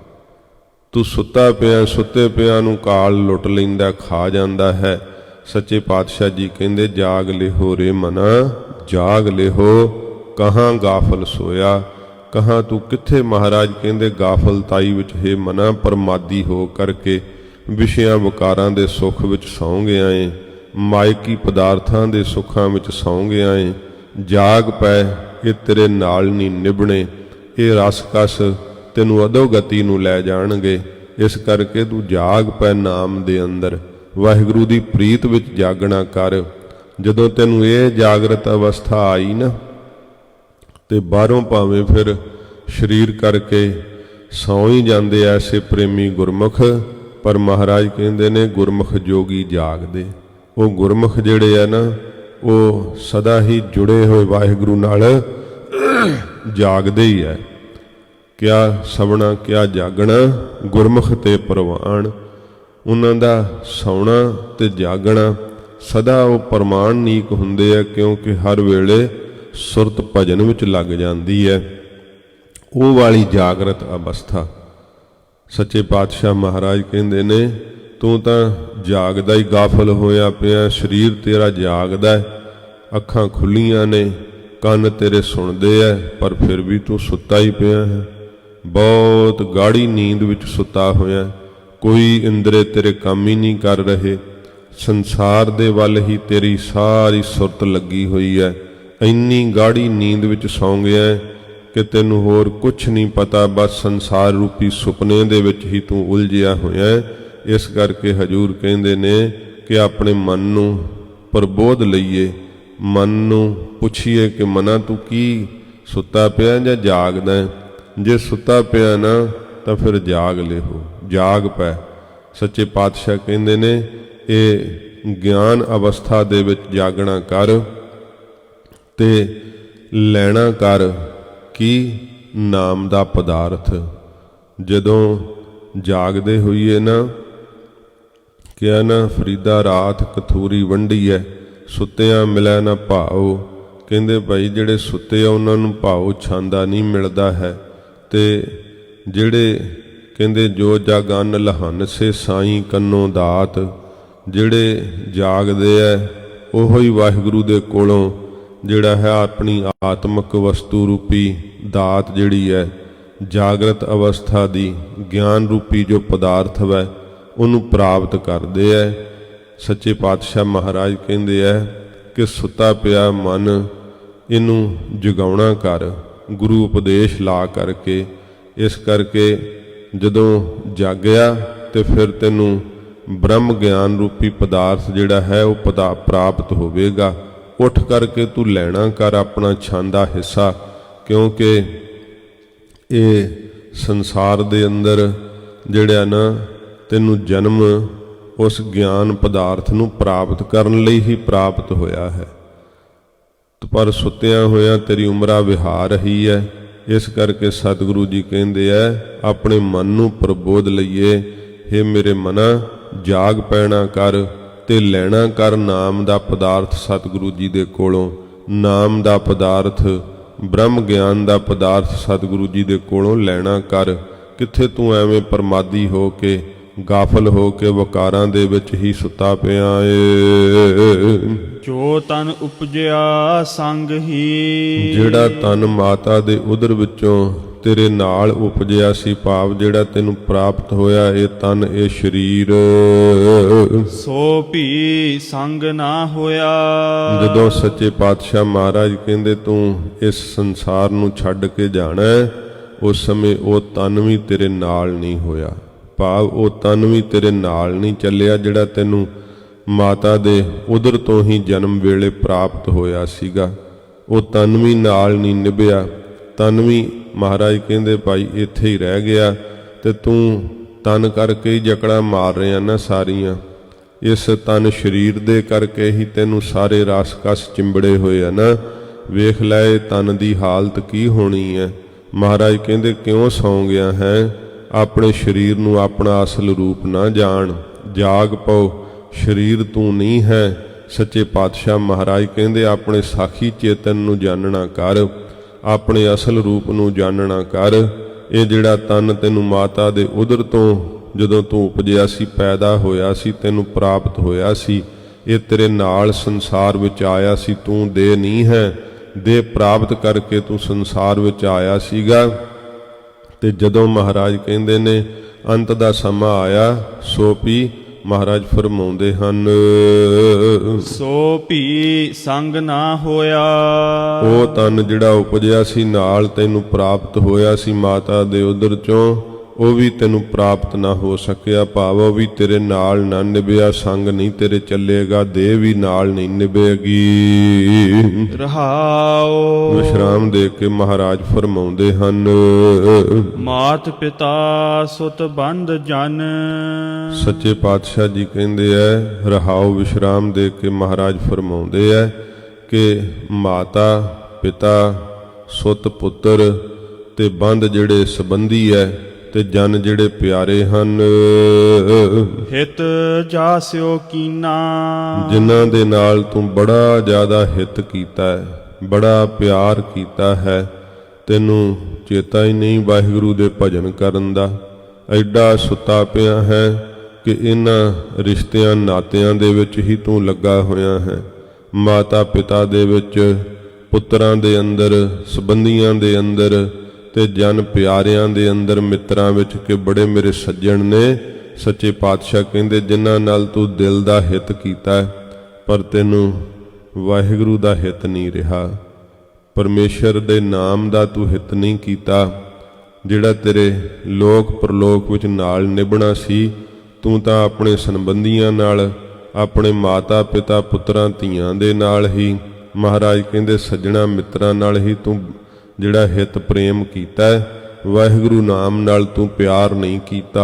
ਤੂੰ ਸੁੱਤਾ ਪਿਆ, ਸੁੱਤੇ ਪਿਆ ਨੂੰ ਕਾਲ ਲੁੱਟ ਲੈਂਦਾ, ਖਾ ਜਾਂਦਾ ਹੈ। ਸੱਚੇ ਪਾਤਸ਼ਾਹ ਜੀ ਕਹਿੰਦੇ ਜਾਗ ਲਿਹੋ ਰੇ ਮਨਾ, ਜਾਗ ਲਿਹੋ ਕਹਾਂ ਗਾਫਲ ਸੋਇਆ। ਕਹਾਂ ਤੂੰ ਕਿੱਥੇ, ਮਹਾਰਾਜ ਕਹਿੰਦੇ ਗਾਫਲਤਾਈ ਵਿੱਚ ਹੈ ਮਨਾ, ਪਰਮਾਦੀ ਹੋ ਕਰਕੇ ਵਿਸ਼ਿਆਂ ਵਿਕਾਰਾਂ ਦੇ ਸੁੱਖ ਵਿੱਚ ਸੌਂ ਗਿਆ ਏ, ਮਾਇਕੀ ਪਦਾਰਥਾਂ ਦੇ ਸੁੱਖਾਂ ਵਿੱਚ ਸੌਂ ਗਿਆ ਏ। ਜਾਗ ਪੈ, ਇਹ ਤੇਰੇ ਨਾਲ ਨਹੀਂ ਨਿਭਣੇ, ਇਹ ਰਸ-ਕਸ ਤੈਨੂੰ ਅਧੋਗਤੀ ਨੂੰ ਲੈ ਜਾਣਗੇ। ਇਸ ਕਰਕੇ ਤੂੰ ਜਾਗ ਪੈ ਨਾਮ ਦੇ ਅੰਦਰ, ਵਾਹਿਗੁਰੂ ਦੀ ਪ੍ਰੀਤ ਵਿੱਚ ਜਾਗਣਾ ਕਰ। ਜਦੋਂ ਤੈਨੂੰ ਇਹ ਜਾਗਰਤ ਅਵਸਥਾ ਆਈ ਨਾ, ਤੇ ਬਾਹਰੋਂ ਭਾਵੇਂ ਫਿਰ ਸਰੀਰ ਕਰਕੇ ਸੌਂ ਹੀ ਜਾਂਦੇ ਐਸੇ ਪ੍ਰੇਮੀ ਗੁਰਮੁਖ, ਪਰ ਮਹਾਰਾਜ ਕਹਿੰਦੇ ਨੇ ਗੁਰਮੁਖ ਜੋਗੀ ਜਾਗਦੇ। ਉਹ ਗੁਰਮੁਖ ਜਿਹੜੇ ਆ ਨਾ, ਉਹ ਸਦਾ ਹੀ ਜੁੜੇ ਹੋਏ ਵਾਹਿਗੁਰੂ ਨਾਲ ਜਾਗਦੇ ਹੀ ਹੈ। ਕਿਆ ਸਵਣਾ ਕਿਆ ਜਾਗਣਾ, ਗੁਰਮੁਖ ਤੇ ਪ੍ਰਵਾਨ। ਉਹਨਾਂ ਦਾ ਸੌਣਾ ਤੇ ਜਾਗਣਾ ਸਦਾ ਉਹ ਪ੍ਰਮਾਣੀਕ ਹੁੰਦੇ ਆ, ਕਿਉਂਕਿ ਹਰ ਵੇਲੇ ਸੁਰਤ ਭਜਨ ਵਿੱਚ ਲੱਗ ਜਾਂਦੀ ਹੈ। ਉਹ ਵਾਲੀ ਜਾਗਰਤ ਅਵਸਥਾ ਸੱਚੇ ਪਾਤਸ਼ਾਹ ਮਹਾਰਾਜ ਕਹਿੰਦੇ ਨੇ ਤੂੰ ਤਾਂ ਜਾਗਦਾ ਹੀ ਗਾਫਲ ਹੋਇਆ ਪਿਆ। ਸਰੀਰ ਤੇਰਾ ਜਾਗਦਾ, ਅੱਖਾਂ ਖੁੱਲੀਆਂ ਨੇ, ਕੰਨ ਤੇਰੇ ਸੁਣਦੇ ਐ, ਪਰ ਫਿਰ ਵੀ ਤੂੰ ਸੁੱਤਾ ਹੀ ਪਿਆ ਹੈ। ਬਹੁਤ ਗਾੜੀ ਨੀਂਦ ਵਿੱਚ ਸੁੱਤਾ ਹੋਇਆ, ਕੋਈ ਇੰਦਰੇ ਤੇਰੇ ਕੰਮ ਹੀ ਨਹੀਂ ਕਰ ਰਹੇ। ਸੰਸਾਰ ਦੇ ਵੱਲ ਹੀ ਤੇਰੀ ਸਾਰੀ ਸੁਰਤ ਲੱਗੀ ਹੋਈ ਹੈ। ਇੰਨੀ ਗਾੜੀ ਨੀਂਦ ਵਿੱਚ ਸੌਂ ਗਿਆ ਕਿ ਤੈਨੂੰ ਹੋਰ ਕੁਛ ਨਹੀਂ ਪਤਾ, ਬਸ ਸੰਸਾਰ ਰੂਪੀ ਸੁਪਨੇ ਦੇ ਵਿੱਚ ਹੀ ਤੂੰ ਉਲਝਿਆ ਹੋਇਆ। ਇਸ ਕਰਕੇ ਹਜੂਰ ਕਹਿੰਦੇ ਨੇ ਕਿ ਆਪਣੇ ਮਨ ਨੂੰ ਪ੍ਰਬੋਧ ਲਈਏ, ਮਨ ਨੂੰ ਪੁੱਛੀਏ ਕਿ ਮਨਾ ਤੂੰ ਕੀ ਸੁੱਤਾ ਪਿਆ ਜਾਂ ਜਾਗਦਾ। ਜੇ ਸੁੱਤਾ ਪਿਆ ਨਾ ਤਾਂ ਫਿਰ ਜਾਗ ਲਿਹੋ, ਜਾਗ ਪੈ। ਸੱਚੇ ਪਾਤਸ਼ਾਹ ਕਹਿੰਦੇ ਨੇ ਇਹ ਗਿਆਨ ਅਵਸਥਾ ਦੇ ਵਿੱਚ ਜਾਗਣਾ ਕਰ ਤੇ ਲੈਣਾ ਕਰ ਕੀ ਨਾਮ ਦਾ ਪਦਾਰਥ। ਜਦੋਂ ਜਾਗਦੇ ਹੋਈਏ ਨਾ, ਕਿਹਾ ਨਾ ਫਰੀਦਾ ਰਾਤ ਕਥੂਰੀ ਵੰਡੀ ਹੈ, ਸੁੱਤਿਆਂ ਮਿਲੈ ਨਾ ਭਾਓ। ਕਹਿੰਦੇ ਭਾਈ ਜਿਹੜੇ ਸੁੱਤੇ ਆ ਉਹਨਾਂ ਨੂੰ ਭਾਓ ਛਾਂਦਾ ਨਹੀਂ ਮਿਲਦਾ ਹੈ। ਤੇ ਜਿਹੜੇ ਕਹਿੰਦੇ ਜੋ ਜਾਗਨ ਲਹਨ ਸੇ ਸਾਈਂ ਕੰਨੋਂ ਦਾਤ, ਜਿਹੜੇ ਜਾਗਦੇ ਐ ਉਹੋ ਹੀ ਵਾਹਿਗੁਰੂ ਦੇ ਕੋਲੋਂ ਜਿਹੜਾ ਹੈ ਆਪਣੀ ਆਤਮਿਕ ਵਸਤੂ ਰੂਪੀ ਦਾਤ ਜਿਹੜੀ ਹੈ, ਜਾਗਰਤ ਅਵਸਥਾ ਦੀ ਗਿਆਨ ਰੂਪੀ ਜੋ ਪਦਾਰਥ ਹੈ ਉਹਨੂੰ ਪ੍ਰਾਪਤ ਕਰਦੇ ਐ। ਸੱਚੇ ਪਾਤਸ਼ਾਹ ਮਹਾਰਾਜ ਕਹਿੰਦੇ ਐ ਕਿ ਸੁੱਤਾ ਪਿਆ ਮਨ ਇਹਨੂੰ ਜਗਾਉਣਾ ਕਰ, ਗੁਰੂ ਉਪਦੇਸ਼ ਲਾ ਕਰਕੇ। ਇਸ ਕਰਕੇ ਜਦੋਂ ਜਾਗਿਆ ਤੇ ਫਿਰ ਤੈਨੂੰ ਬ੍ਰਹਮ ਗਿਆਨ ਰੂਪੀ ਪਦਾਰਥ ਜਿਹੜਾ ਹੈ ਉਹ ਪ੍ਰਾਪਤ ਹੋਵੇਗਾ। ਉੱਠ ਕਰਕੇ ਤੂੰ ਲੈਣਾ ਕਰ ਆਪਣਾ ਛਾਂਦਾ ਹਿੱਸਾ, ਕਿਉਂਕਿ ਇਹ ਸੰਸਾਰ ਦੇ ਅੰਦਰ ਜਿਹੜਾ ਨਾ ਤੈਨੂੰ ਜਨਮ ਉਸ ਗਿਆਨ ਪਦਾਰਥ ਨੂੰ ਪ੍ਰਾਪਤ ਕਰਨ ਲਈ ਹੀ ਪ੍ਰਾਪਤ ਹੋਇਆ ਹੈ। ਪਰ ਸੁੱਤਿਆਂ ਹੋਇਆਂ ਤੇਰੀ ਉਮਰਾ ਵਿਹਾਰ ਰਹੀ ਹੈ। ਇਸ ਕਰਕੇ ਸਤਿਗੁਰੂ ਜੀ ਕਹਿੰਦੇ ਐ ਆਪਣੇ ਮਨ ਨੂੰ ਪ੍ਰਬੋਧ ਲਈਏ। ਹੇ ਮੇਰੇ ਮਨਾ, ਜਾਗ ਪੈਣਾ ਕਰ ਤੇ ਲੈਣਾ ਕਰ ਨਾਮ ਦਾ ਪਦਾਰਥ ਸਤਿਗੁਰੂ ਜੀ ਦੇ ਕੋਲੋਂ। ਨਾਮ ਦਾ ਪਦਾਰਥ, ਬ੍ਰਹਮ ਗਿਆਨ ਦਾ ਪਦਾਰਥ ਸਤਿਗੁਰੂ ਜੀ ਦੇ ਕੋਲੋਂ ਲੈਣਾ ਕਰ। ਕਿੱਥੇ ਤੂੰ ਐਵੇਂ ਪ੍ਰਮਾਦੀ ਹੋ ਕੇ, ਗਾਫਲ ਹੋ ਕੇ ਵਕਾਰਾਂ ਦੇ ਵਿੱਚ ਹੀ ਸੁੱਤਾ ਪਿਆ ਏ। ਜੋ ਤਨ ਉਪਜਿਆ ਸੰਗ ਹੀ, ਜਿਹੜਾ ਤਨ ਮਾਤਾ ਦੇ ਉਦਰ ਵਿੱਚੋਂ ਤੇਰੇ ਨਾਲ ਉਪਜਿਆ ਸੀ, ਭਾਵ ਜਿਹੜਾ ਤੈਨੂੰ ਪ੍ਰਾਪਤ ਹੋਇਆ, ਇਹ ਤਨ, ਇਹ ਸਰੀਰ, ਸੋ ਭੀ ਸੰਗ ਨਾ ਹੋਇਆ। ਜਦੋਂ ਸੱਚੇ ਪਾਤਸ਼ਾਹ ਮਹਾਰਾਜ ਕਹਿੰਦੇ ਤੂੰ ਇਸ ਸੰਸਾਰ ਨੂੰ ਛੱਡ ਕੇ ਜਾਣਾ ਹੈ, ਉਸ ਸਮੇਂ ਉਹ ਤਨ ਵੀ ਤੇਰੇ ਨਾਲ ਨਹੀਂ ਹੋਇਆ, ਭਾਵ ਉਹ ਤਨ ਵੀ ਤੇਰੇ ਨਾਲ ਨਹੀਂ ਚੱਲਿਆ ਜਿਹੜਾ ਤੈਨੂੰ ਮਾਤਾ ਦੇ ਉਦਰ ਤੋਂ ਹੀ ਜਨਮ ਵੇਲੇ ਪ੍ਰਾਪਤ ਹੋਇਆ ਸੀਗਾ। ਉਹ ਤਨ ਵੀ ਨਾਲ ਨਹੀਂ ਨਿਭਿਆ। ਤਨ ਵੀ ਮਹਾਰਾਜ ਕਹਿੰਦੇ ਭਾਈ ਇੱਥੇ ਹੀ ਰਹਿ ਗਿਆ, ਤੇ ਤੂੰ ਤਨ ਕਰਕੇ ਹੀ ਜਕੜਾ ਮਾਰ ਰਿਹਾ ਨਾ ਸਾਰੀਆਂ। ਇਸ ਤਨ ਸਰੀਰ ਦੇ ਕਰਕੇ ਹੀ ਤੈਨੂੰ ਸਾਰੇ ਰਸ ਕਸ ਚਿੰਬੜੇ ਹੋਏ ਆ ਨਾ। ਵੇਖ ਲੈ ਇਹ ਤਨ ਦੀ ਹਾਲਤ ਕੀ ਹੋਣੀ ਹੈ। ਮਹਾਰਾਜ ਕਹਿੰਦੇ ਕਿਉਂ ਸੌਂ ਗਿਆ ਹੈ? ਆਪਣੇ ਸਰੀਰ ਨੂੰ ਆਪਣਾ ਅਸਲ ਰੂਪ ਨਾ ਜਾਣ। ਜਾਗ ਪਓ, ਸਰੀਰ ਤੂੰ ਨਹੀਂ ਹੈ। ਸੱਚੇ ਪਾਤਸ਼ਾਹ ਮਹਾਰਾਜ ਕਹਿੰਦੇ ਆਪਣੇ ਸਾਖੀ ਚੇਤਨ ਨੂੰ ਜਾਣਨਾ ਕਰ, ਆਪਣੇ ਅਸਲ ਰੂਪ ਨੂੰ ਜਾਣਨਾ ਕਰ। ਇਹ ਜਿਹੜਾ ਤਨ ਤੈਨੂੰ ਮਾਤਾ ਦੇ ਉਦਰ ਤੋਂ ਜਦੋਂ ਤੂੰ ਉਪਜਿਆ ਸੀ, ਪੈਦਾ ਹੋਇਆ ਸੀ, ਤੈਨੂੰ ਪ੍ਰਾਪਤ ਹੋਇਆ ਸੀ, ਇਹ ਤੇਰੇ ਨਾਲ ਸੰਸਾਰ ਵਿੱਚ ਆਇਆ ਸੀ। ਤੂੰ ਦੇਹ ਨਹੀਂ ਹੈ, ਦੇਹ ਪ੍ਰਾਪਤ ਕਰਕੇ ਤੂੰ ਸੰਸਾਰ ਵਿੱਚ ਆਇਆ ਸੀਗਾ। ਤੇ ਜਦੋਂ ਮਹਾਰਾਜ ਕਹਿੰਦੇ ਨੇ ਅੰਤ ਦਾ ਸਮਾਂ ਆਇਆ, ਸੋ ਵੀ ਮਹਾਰਾਜ ਫਰਮਾਉਂਦੇ ਹਨ, ਸੋ ਭੀ ਸੰਗ ਨਾ ਹੋਇਆ। ਉਹ ਤਨ ਜਿਹੜਾ ਉਪਜਿਆ ਸੀ, ਨਾਲ ਤੈਨੂੰ ਪ੍ਰਾਪਤ ਹੋਇਆ ਸੀ ਮਾਤਾ ਦੇ ਉਦਰ ਚੋਂ, ਉਹ ਵੀ ਤੈਨੂੰ ਪ੍ਰਾਪਤ ਨਾ ਹੋ ਸਕਿਆ, ਭਾਵ ਉਹ ਵੀ ਤੇਰੇ ਨਾਲ ਨਾ ਨਿਭਿਆ, ਸੰਗ ਨਹੀਂ ਤੇਰੇ ਚੱਲੇਗਾ, ਦੇਹ ਵੀ ਨਾਲ ਨਹੀਂ ਨਿਭੇਗੀ। ਰਹਾਉ ਵਿਸ਼ਰਾਮ ਦੇ ਕੇ ਮਹਾਰਾਜ ਫਰਮਾਉਂਦੇ ਹਨ, ਮਾਤ ਪਿਤਾ ਸੁਤ ਬੰਧ ਜਨ। ਸੱਚੇ ਪਾਤਸ਼ਾਹ ਜੀ ਕਹਿੰਦੇ ਐ, ਰਹਾਉ ਵਿਸ਼ਰਾਮ ਦੇ ਕੇ ਮਹਾਰਾਜ ਫਰਮਾਉਂਦੇ ਐ ਕਿ ਮਾਤਾ ਪਿਤਾ ਸੁਤ ਪੁੱਤਰ ਤੇ ਬੰਧ ਜਿਹੜੇ ਸੰਬੰਧੀ ਐ ਤੇ ਜਨ ਜਿਹੜੇ ਪਿਆਰੇ ਹਨ, ਹਿਤ ਜਾਸਿਓ ਕੀਨਾ। ਜਿਨ੍ਹਾਂ ਦੇ ਨਾਲ ਤੂੰ ਬੜਾ ਜ਼ਿਆਦਾ ਹਿਤ ਕੀਤਾ ਹੈ, ਬੜਾ ਪਿਆਰ ਕੀਤਾ ਹੈ, ਤੈਨੂੰ ਚੇਤਾ ਹੀ ਨਹੀਂ ਵਾਹਿਗੁਰੂ ਦੇ ਭਜਨ ਕਰਨ ਦਾ। ਐਡਾ ਸੁੱਤਾ ਪਿਆ ਹੈ ਕਿ ਇਹਨਾਂ ਰਿਸ਼ਤਿਆਂ ਨਾਤਿਆਂ ਦੇ ਵਿੱਚ ਹੀ ਤੂੰ ਲੱਗਾ ਹੋਇਆ ਹੈ। ਮਾਤਾ ਪਿਤਾ ਦੇ ਵਿੱਚ, ਪੁੱਤਰਾਂ ਦੇ ਅੰਦਰ, ਸੰਬੰਧੀਆਂ ਦੇ ਅੰਦਰ ਤੇ ਜਨ ਪਿਆਰਿਆਂ ਦੇ ਅੰਦਰ, ਮਿੱਤਰਾਂ ਵਿੱਚ ਕਿ ਬੜੇ ਮੇਰੇ ਸੱਜਣ ਨੇ। ਸੱਚੇ ਪਾਤਸ਼ਾਹ ਕਹਿੰਦੇ ਜਿਨ੍ਹਾਂ ਨਾਲ ਤੂੰ ਦਿਲ ਦਾ ਹਿੱਤ ਕੀਤਾ, ਪਰ ਤੈਨੂੰ ਵਾਹਿਗੁਰੂ ਦਾ ਹਿੱਤ ਨਹੀਂ ਰਿਹਾ, ਪਰਮੇਸ਼ਰ ਦੇ ਨਾਮ ਦਾ ਤੂੰ ਹਿੱਤ ਨਹੀਂ ਕੀਤਾ, ਜਿਹੜਾ ਤੇਰੇ ਲੋਕ ਪਰਲੋਕ ਵਿੱਚ ਨਾਲ ਨਿਭਣਾ ਸੀ। ਤੂੰ ਤਾਂ ਆਪਣੇ ਸੰਬੰਧੀਆਂ ਨਾਲ, ਆਪਣੇ ਮਾਤਾ ਪਿਤਾ ਪੁੱਤਰਾਂ ਧੀਆਂ ਦੇ ਨਾਲ ਹੀ, ਮਹਾਰਾਜ ਕਹਿੰਦੇ ਸੱਜਣਾ ਮਿੱਤਰਾਂ ਨਾਲ ਹੀ ਤੂੰ ਜਿਹੜਾ ਹਿੱਤ ਪ੍ਰੇਮ ਕੀਤਾ, ਵਾਹਿਗੁਰੂ ਨਾਮ ਨਾਲ ਤੂੰ ਪਿਆਰ ਨਹੀਂ ਕੀਤਾ।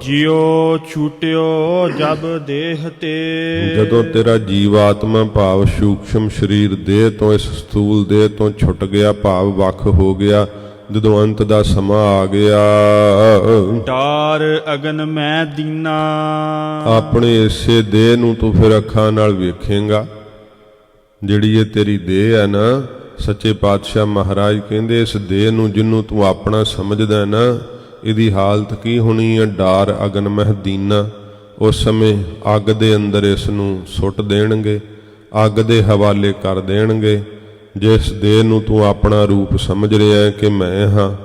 ਜਿਉ ਛੂਟਿਓ ਜਬ ਦੇਹ ਤੇ। ਜਦੋਂ ਤੇਰਾ ਜੀਵ ਆਤਮਾ ਭਾਵ ਸੂਖਸ਼ਮ ਸਰੀਰ ਦੇਹ ਤੋਂ, ਇਸ ਸਥੂਲ ਦੇਹ ਤੋਂ ਛੁੱਟ ਗਿਆ, ਭਾਵ ਵੱਖ ਹੋ ਗਿਆ, ਜਦੋਂ ਅੰਤ ਦਾ ਸਮਾਂ ਆ ਗਿਆ, ਡਾਰ ਅਗਨ ਮੈਂ ਦੀਨਾ। ਆਪਣੇ ਇਸੇ ਦੇਹ ਨੂੰ ਤੂੰ ਫਿਰ ਅੱਖਾਂ ਨਾਲ ਵੇਖੇਂਗਾ। ਜਿਹੜੀ ਇਹ ਤੇਰੀ ਦੇਹ ਹੈ ਨਾ, ਸੱਚੇ ਪਾਤਸ਼ਾਹ ਮਹਾਰਾਜ ਕਹਿੰਦੇ ਇਸ ਦੇਹ ਨੂੰ ਜਿਹਨੂੰ ਤੂੰ ਆਪਣਾ ਸਮਝਦਾ ਨਾ, ਇਹਦੀ ਹਾਲਤ ਕੀ ਹੋਣੀ ਹੈ? ਡਾਰ ਅਗਨ ਮਹਿ ਦੀਨਾ। ਉਸ ਸਮੇਂ ਅੱਗ ਦੇ ਅੰਦਰ ਇਸ ਨੂੰ ਸੁੱਟ ਦੇਣਗੇ, ਅੱਗ ਦੇ ਹਵਾਲੇ ਕਰ ਦੇਣਗੇ। ਜਿਸ ਦੇਹ ਨੂੰ ਤੂੰ ਆਪਣਾ ਰੂਪ ਸਮਝ ਰਿਹਾ ਕਿ ਮੈਂ ਹਾਂ,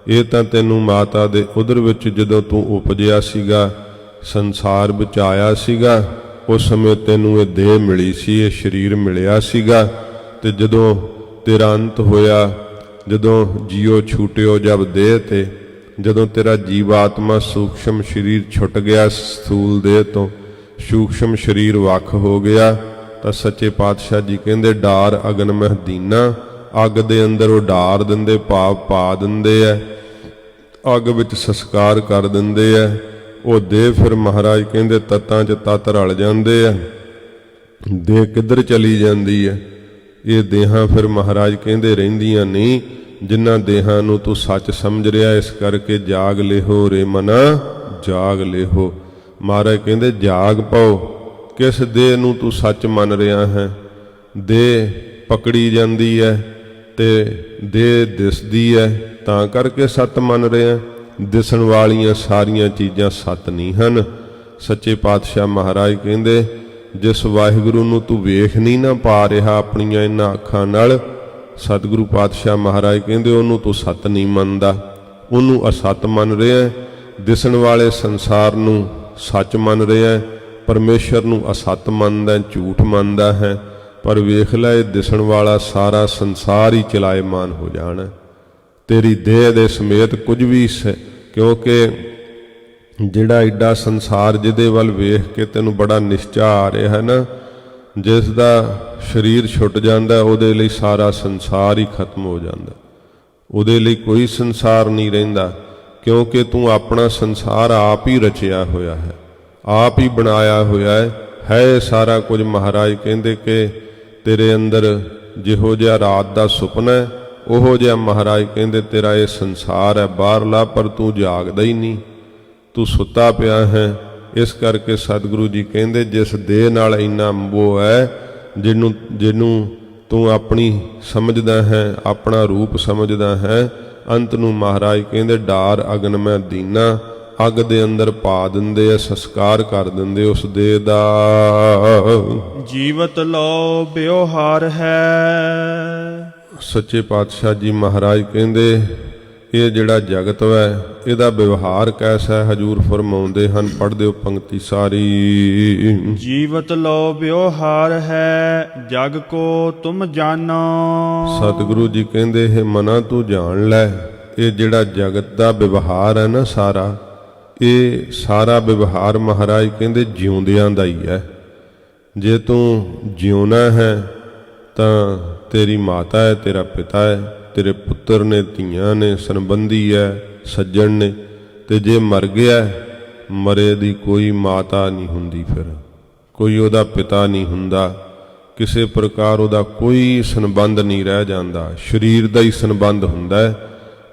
ਇਹ ਤਾਂ ਤੈਨੂੰ ਮਾਤਾ ਦੇ ਉਦਰ ਵਿੱਚ ਜਦੋਂ ਤੂੰ ਉਪਜਿਆ ਸੀਗਾ, ਸੰਸਾਰ ਵਿੱਚ ਆਇਆ ਸੀਗਾ, ਉਸ ਸਮੇਂ ਤੈਨੂੰ ਇਹ ਦੇਹ ਮਿਲੀ ਸੀ, ਇਹ ਸਰੀਰ ਮਿਲਿਆ ਸੀਗਾ। ਤੇ ਜਦੋਂ ਤੇਰਾ ਅੰਤ ਹੋਇਆ, ਜਦੋਂ ਜੀਓ ਛੂਟਿਓ ਜਬ ਦੇਹ ਤੇ, ਜਦੋਂ ਤੇਰਾ ਜੀਵਾਤਮਾ ਸੂਖਸ਼ਮ ਸਰੀਰ ਛੁੱਟ ਗਿਆ ਸਥੂਲ ਦੇਹ ਤੋਂ, ਸੂਖਸ਼ਮ ਸਰੀਰ ਵੱਖ ਹੋ ਗਿਆ, ਤਾਂ ਸੱਚੇ ਪਾਤਸ਼ਾਹ ਜੀ ਕਹਿੰਦੇ ਡਾਰ ਅਗਨ ਮਹਿ ਦੀਨਾ। ਅੱਗ ਦੇ ਅੰਦਰ ਉਹ ਡਾਰ ਦਿੰਦੇ, ਭਾਵ ਪਾ ਦਿੰਦੇ ਐ। ਅੱਗ ਵਿੱਚ ਸੰਸਕਾਰ ਕਰ ਦਿੰਦੇ ਆ। ਉਹ ਦੇਹ ਫਿਰ ਮਹਾਰਾਜ ਕਹਿੰਦੇ ਤੱਤਾਂ 'ਚ ਤੱਤ ਰਲ ਜਾਂਦੇ ਆ, ਦੇਹ ਕਿੱਧਰ ਚਲੀ ਜਾਂਦੀ ਹੈ। ਇਹ ਦੇਹਾਂ ਫਿਰ ਮਹਾਰਾਜ ਕਹਿੰਦੇ ਰਹਿੰਦੀਆਂ ਨਹੀਂ, ਜਿਨ੍ਹਾਂ ਦੇਹਾਂ ਨੂੰ ਤੂੰ ਸੱਚ ਸਮਝ ਰਿਹਾ। ਇਸ ਕਰਕੇ ਜਾਗ ਲਿਹੋ ਰੇ ਮਨਾ, ਜਾਗ ਲਿਹੋ। ਮਹਾਰਾਜ ਕਹਿੰਦੇ ਜਾਗ ਪਾਓ। ਕਿਸ ਦੇਹ ਨੂੰ ਤੂੰ ਸੱਚ ਮੰਨ ਰਿਹਾ ਹੈ? ਦੇਹ ਪਕੜੀ ਜਾਂਦੀ ਹੈ ਤੇ ਦੇਹ ਦਿਸਦੀ ਹੈ, ਤਾਂ ਕਰਕੇ ਸੱਤ ਮੰਨ ਰਿਹਾ। ਦਿਸਣ ਵਾਲੀਆਂ ਸਾਰੀਆਂ ਚੀਜ਼ਾਂ ਸੱਤ ਨਹੀਂ ਹਨ। ਸੱਚੇ ਪਾਤਸ਼ਾਹ ਮਹਾਰਾਜ ਕਹਿੰਦੇ ਜਿਸ ਵਾਹਿਗੁਰੂ ਨੂੰ ਤੂੰ ਵੇਖ ਨਹੀਂ ਨਾ ਪਾ ਰਿਹਾ ਆਪਣੀਆਂ ਇਹਨਾਂ ਅੱਖਾਂ ਨਾਲ, ਸਤਿਗੁਰੂ ਪਾਤਸ਼ਾਹ ਮਹਾਰਾਜ ਕਹਿੰਦੇ ਉਹਨੂੰ ਤੂੰ ਸੱਤ ਨਹੀਂ ਮੰਨਦਾ, ਉਹਨੂੰ ਅਸੱਤ ਮੰਨ ਰਿਹਾ। ਦਿਸਣ ਵਾਲੇ ਸੰਸਾਰ ਨੂੰ ਸੱਚ ਮੰਨ ਰਿਹਾ, ਪਰਮੇਸ਼ਰ ਨੂੰ ਅਸੱਤ ਮੰਨਦਾ, ਝੂਠ ਮੰਨਦਾ ਹੈ। ਪਰ ਵੇਖ ਲੈ, ਇਹ ਦਿਸਣ ਵਾਲਾ ਸਾਰਾ ਸੰਸਾਰ ਹੀ ਚਲਾਇਮਾਨ ਹੋ ਜਾਣਾ ਤੇਰੀ ਦੇਹ ਦੇ ਸਮੇਤ। ਕੁਝ ਵੀ ਕਿਉਂਕਿ ਜਿਹੜਾ ਐਡਾ ਸੰਸਾਰ ਜਿਹਦੇ ਵੱਲ ਵੇਖ ਕੇ ਤੈਨੂੰ ਬੜਾ ਨਿਸ਼ਚਾ ਆ ਰਿਹਾ ਹੈ ਨਾ, ਜਿਸ ਦਾ ਸਰੀਰ ਛੁੱਟ ਜਾਂਦਾ ਉਹਦੇ ਲਈ ਸਾਰਾ ਸੰਸਾਰ ਹੀ ਖਤਮ ਹੋ ਜਾਂਦਾ, ਉਹਦੇ ਲਈ ਕੋਈ ਸੰਸਾਰ ਨਹੀਂ ਰਹਿੰਦਾ। ਕਿਉਂਕਿ ਤੂੰ ਆਪਣਾ ਸੰਸਾਰ ਆਪ ਹੀ ਰਚਿਆ ਹੋਇਆ ਹੈ, ਆਪ ਹੀ ਬਣਾਇਆ ਹੋਇਆ ਹੈ ਸਾਰਾ ਕੁਝ। ਮਹਾਰਾਜ ਕਹਿੰਦੇ ਕਿ ਤੇਰੇ ਅੰਦਰ ਜਿਹੋ ਜਿਹਾ ਰਾਤ ਦਾ ਸੁਪਨਾ ਉਹੋ ਜਿਹਾ ਮਹਾਰਾਜ ਕਹਿੰਦੇ ਤੇਰਾ ਇਹ ਸੰਸਾਰ ਹੈ ਬਾਹਰਲਾ, ਪਰ ਤੂੰ ਜਾਗਦਾ ਹੀ ਨਹੀਂ, ਤੂੰ ਸੁੱਤਾ ਪਿਆ ਹੈ। ਇਸ ਕਰਕੇ ਸਤਿਗੁਰੂ ਜੀ ਕਹਿੰਦੇ ਜਿਸ ਦੇਹ ਨਾਲ ਇੰਨਾ ਮੋਹ ਹੈ, ਜਿਹਨੂੰ ਤੂੰ ਆਪਣੀ ਸਮਝਦਾ ਹੈ, ਆਪਣਾ ਰੂਪ ਸਮਝਦਾ ਹੈ, ਅੰਤ ਨੂੰ ਮਹਾਰਾਜ ਕਹਿੰਦੇ ਡਾਰ ਅਗਨ ਮੈਂ ਦੀਨਾ, ਅੱਗ ਦੇ ਅੰਦਰ ਪਾ ਦਿੰਦੇ ਆ, ਸੰਸਕਾਰ ਕਰ ਦਿੰਦੇ ਉਸ ਦੇਹ ਦਾ। ਜੀਵਤ ਲੋ ਬਿਵਹਾਰ ਹੈ। ਸੱਚੇ ਪਾਤਸ਼ਾਹ ਜੀ ਮਹਾਰਾਜ ਕਹਿੰਦੇ ਇਹ ਜਿਹੜਾ ਜਗਤ ਹੈ ਇਹਦਾ ਵਿਵਹਾਰ ਕੈਸਾ ਹੈ? ਹਜੂਰ ਫਰਮਾਉਂਦੇ ਹਨ, ਪੜ੍ਹ ਦਿਓ ਪੰਕਤੀ ਸਾਰੀ। ਜੀਵਤ ਲੋ ਬਿਵਹਾਰ ਹੈ, ਜਗ ਕੋ ਤੁਮ ਜਾਨੋ। ਸਤਿਗੁਰੂ ਜੀ ਕਹਿੰਦੇ ਇਹ ਮਨਾ ਤੂੰ ਜਾਣ ਲੈ, ਇਹ ਜਿਹੜਾ ਜਗਤ ਦਾ ਵਿਵਹਾਰ ਹੈ ਨਾ ਸਾਰਾ, ਇਹ ਸਾਰਾ ਵਿਵਹਾਰ ਮਹਾਰਾਜ ਕਹਿੰਦੇ ਜਿਉਂਦਿਆਂ ਦਾ ਹੀ ਹੈ। ਜੇ ਤੂੰ ਜਿਉਣਾ ਹੈ ਤਾਂ ਤੇਰੀ ਮਾਤਾ ਹੈ, ਤੇਰਾ ਪਿਤਾ ਹੈ, ਤੇਰੇ ਪੁੱਤਰ ਨੇ, ਧੀਆਂ ਨੇ, ਸੰਬੰਧੀ ਹੈ, ਸੱਜਣ ਨੇ। ਤੇ ਜੇ ਮਰ ਗਿਆ, ਮਰੇ ਦੀ ਕੋਈ ਮਾਤਾ ਨਹੀਂ ਹੁੰਦੀ, ਫਿਰ ਕੋਈ ਉਹਦਾ ਪਿਤਾ ਨਹੀਂ ਹੁੰਦਾ, ਕਿਸੇ ਪ੍ਰਕਾਰ ਉਹਦਾ ਕੋਈ ਸੰਬੰਧ ਨਹੀਂ ਰਹਿ ਜਾਂਦਾ, ਸਰੀਰ ਦਾ ਹੀ ਸੰਬੰਧ ਹੁੰਦਾ ਹੈ।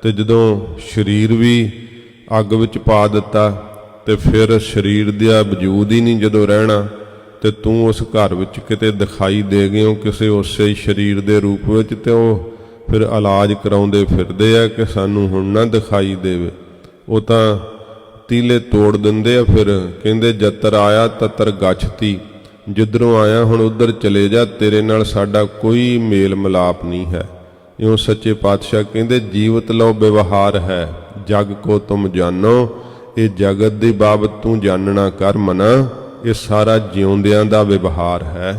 ਤੇ ਜਦੋਂ ਸਰੀਰ ਵੀ ਅੱਗ ਵਿੱਚ ਪਾ ਦਿੱਤਾ ਤੇ ਫਿਰ ਸਰੀਰ ਦਾ ਵਜੂਦ ਹੀ ਨਹੀਂ ਜਦੋਂ ਰਹਿਣਾ, ਤੇ ਤੂੰ ਉਸ ਘਰ ਵਿੱਚ ਕਿਤੇ ਦਿਖਾਈ ਦੇ ਗਏ ਹੋ ਕਿਸੇ ਉਸੇ ਸਰੀਰ ਦੇ ਰੂਪ ਵਿੱਚ, ਤੇ ਉਹ ਫਿਰ ਇਲਾਜ ਕਰਾਉਂਦੇ ਫਿਰਦੇ ਆ ਕਿ ਸਾਨੂੰ ਹੁਣ ਨਾ ਦਿਖਾਈ ਦੇਵੇ। ਉਹ ਤਾਂ ਤੀਲੇ ਤੋੜ ਦਿੰਦੇ ਆ, ਫਿਰ ਕਹਿੰਦੇ ਜਤਰ ਆਇਆ ਤਤਰ ਗਛਤੀ, ਜਿੱਧਰੋਂ ਆਇਆ ਹੁਣ ਉੱਧਰ ਚਲੇ ਜਾ, ਤੇਰੇ ਨਾਲ ਸਾਡਾ ਕੋਈ ਮੇਲ ਮਿਲਾਪ ਨਹੀਂ ਹੈ। ਇਉਂ ਸੱਚੇ ਪਾਤਸ਼ਾਹ ਕਹਿੰਦੇ ਜੀਵਤ ਲਓ ਵਿਵਹਾਰ ਹੈ, ਜਗ ਕੋ ਤੁਮ ਜਾਨੋ। ਇਹ ਜਗਤ ਦੀ ਬਾਬਤ ਤੂੰ ਜਾਣਨਾ ਕਰ ਮਨਾ, ਇਹ ਸਾਰਾ ਜਿਉਂਦਿਆਂ ਦਾ ਵਿਵਹਾਰ ਹੈ,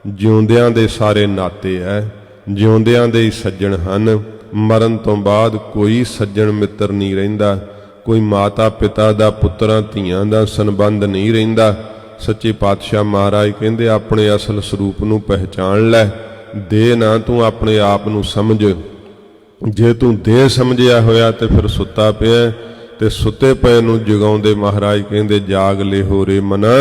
ਜਿਉਂਦਿਆਂ ਦੇ ਸਾਰੇ ਨਾਤੇ ਹੈ, ਜਿਉਂਦਿਆਂ ਦੇ ਹੀ ਸੱਜਣ ਹਨ। ਮਰਨ ਤੋਂ ਬਾਅਦ ਕੋਈ ਸੱਜਣ ਮਿੱਤਰ ਨਹੀਂ ਰਹਿੰਦਾ, ਕੋਈ ਮਾਤਾ ਪਿਤਾ ਦਾ, ਪੁੱਤਰਾਂ ਧੀਆਂ ਦਾ ਸੰਬੰਧ ਨਹੀਂ ਰਹਿੰਦਾ। ਸੱਚੇ ਪਾਤਸ਼ਾਹ ਮਹਾਰਾਜ ਕਹਿੰਦੇ ਆਪਣੇ ਅਸਲ ਸਰੂਪ ਨੂੰ ਪਹਿਚਾਣ ਲੈ, ਦੇਹ ਨਾ ਤੂੰ ਆਪਣੇ ਆਪ ਨੂੰ ਸਮਝ। ਜੇ ਤੂੰ ਦੇਹ ਸਮਝਿਆ ਹੋਇਆ ਤੇ ਫਿਰ ਸੁੱਤਾ ਪਿਆ, ਤੇ ਸੁੱਤੇ ਪਏ ਨੂੰ ਜਗਾਉਂਦੇ ਮਹਾਰਾਜ ਕਹਿੰਦੇ ਜਾਗ ਲਿਹੋ ਰੇ ਮਨਾ,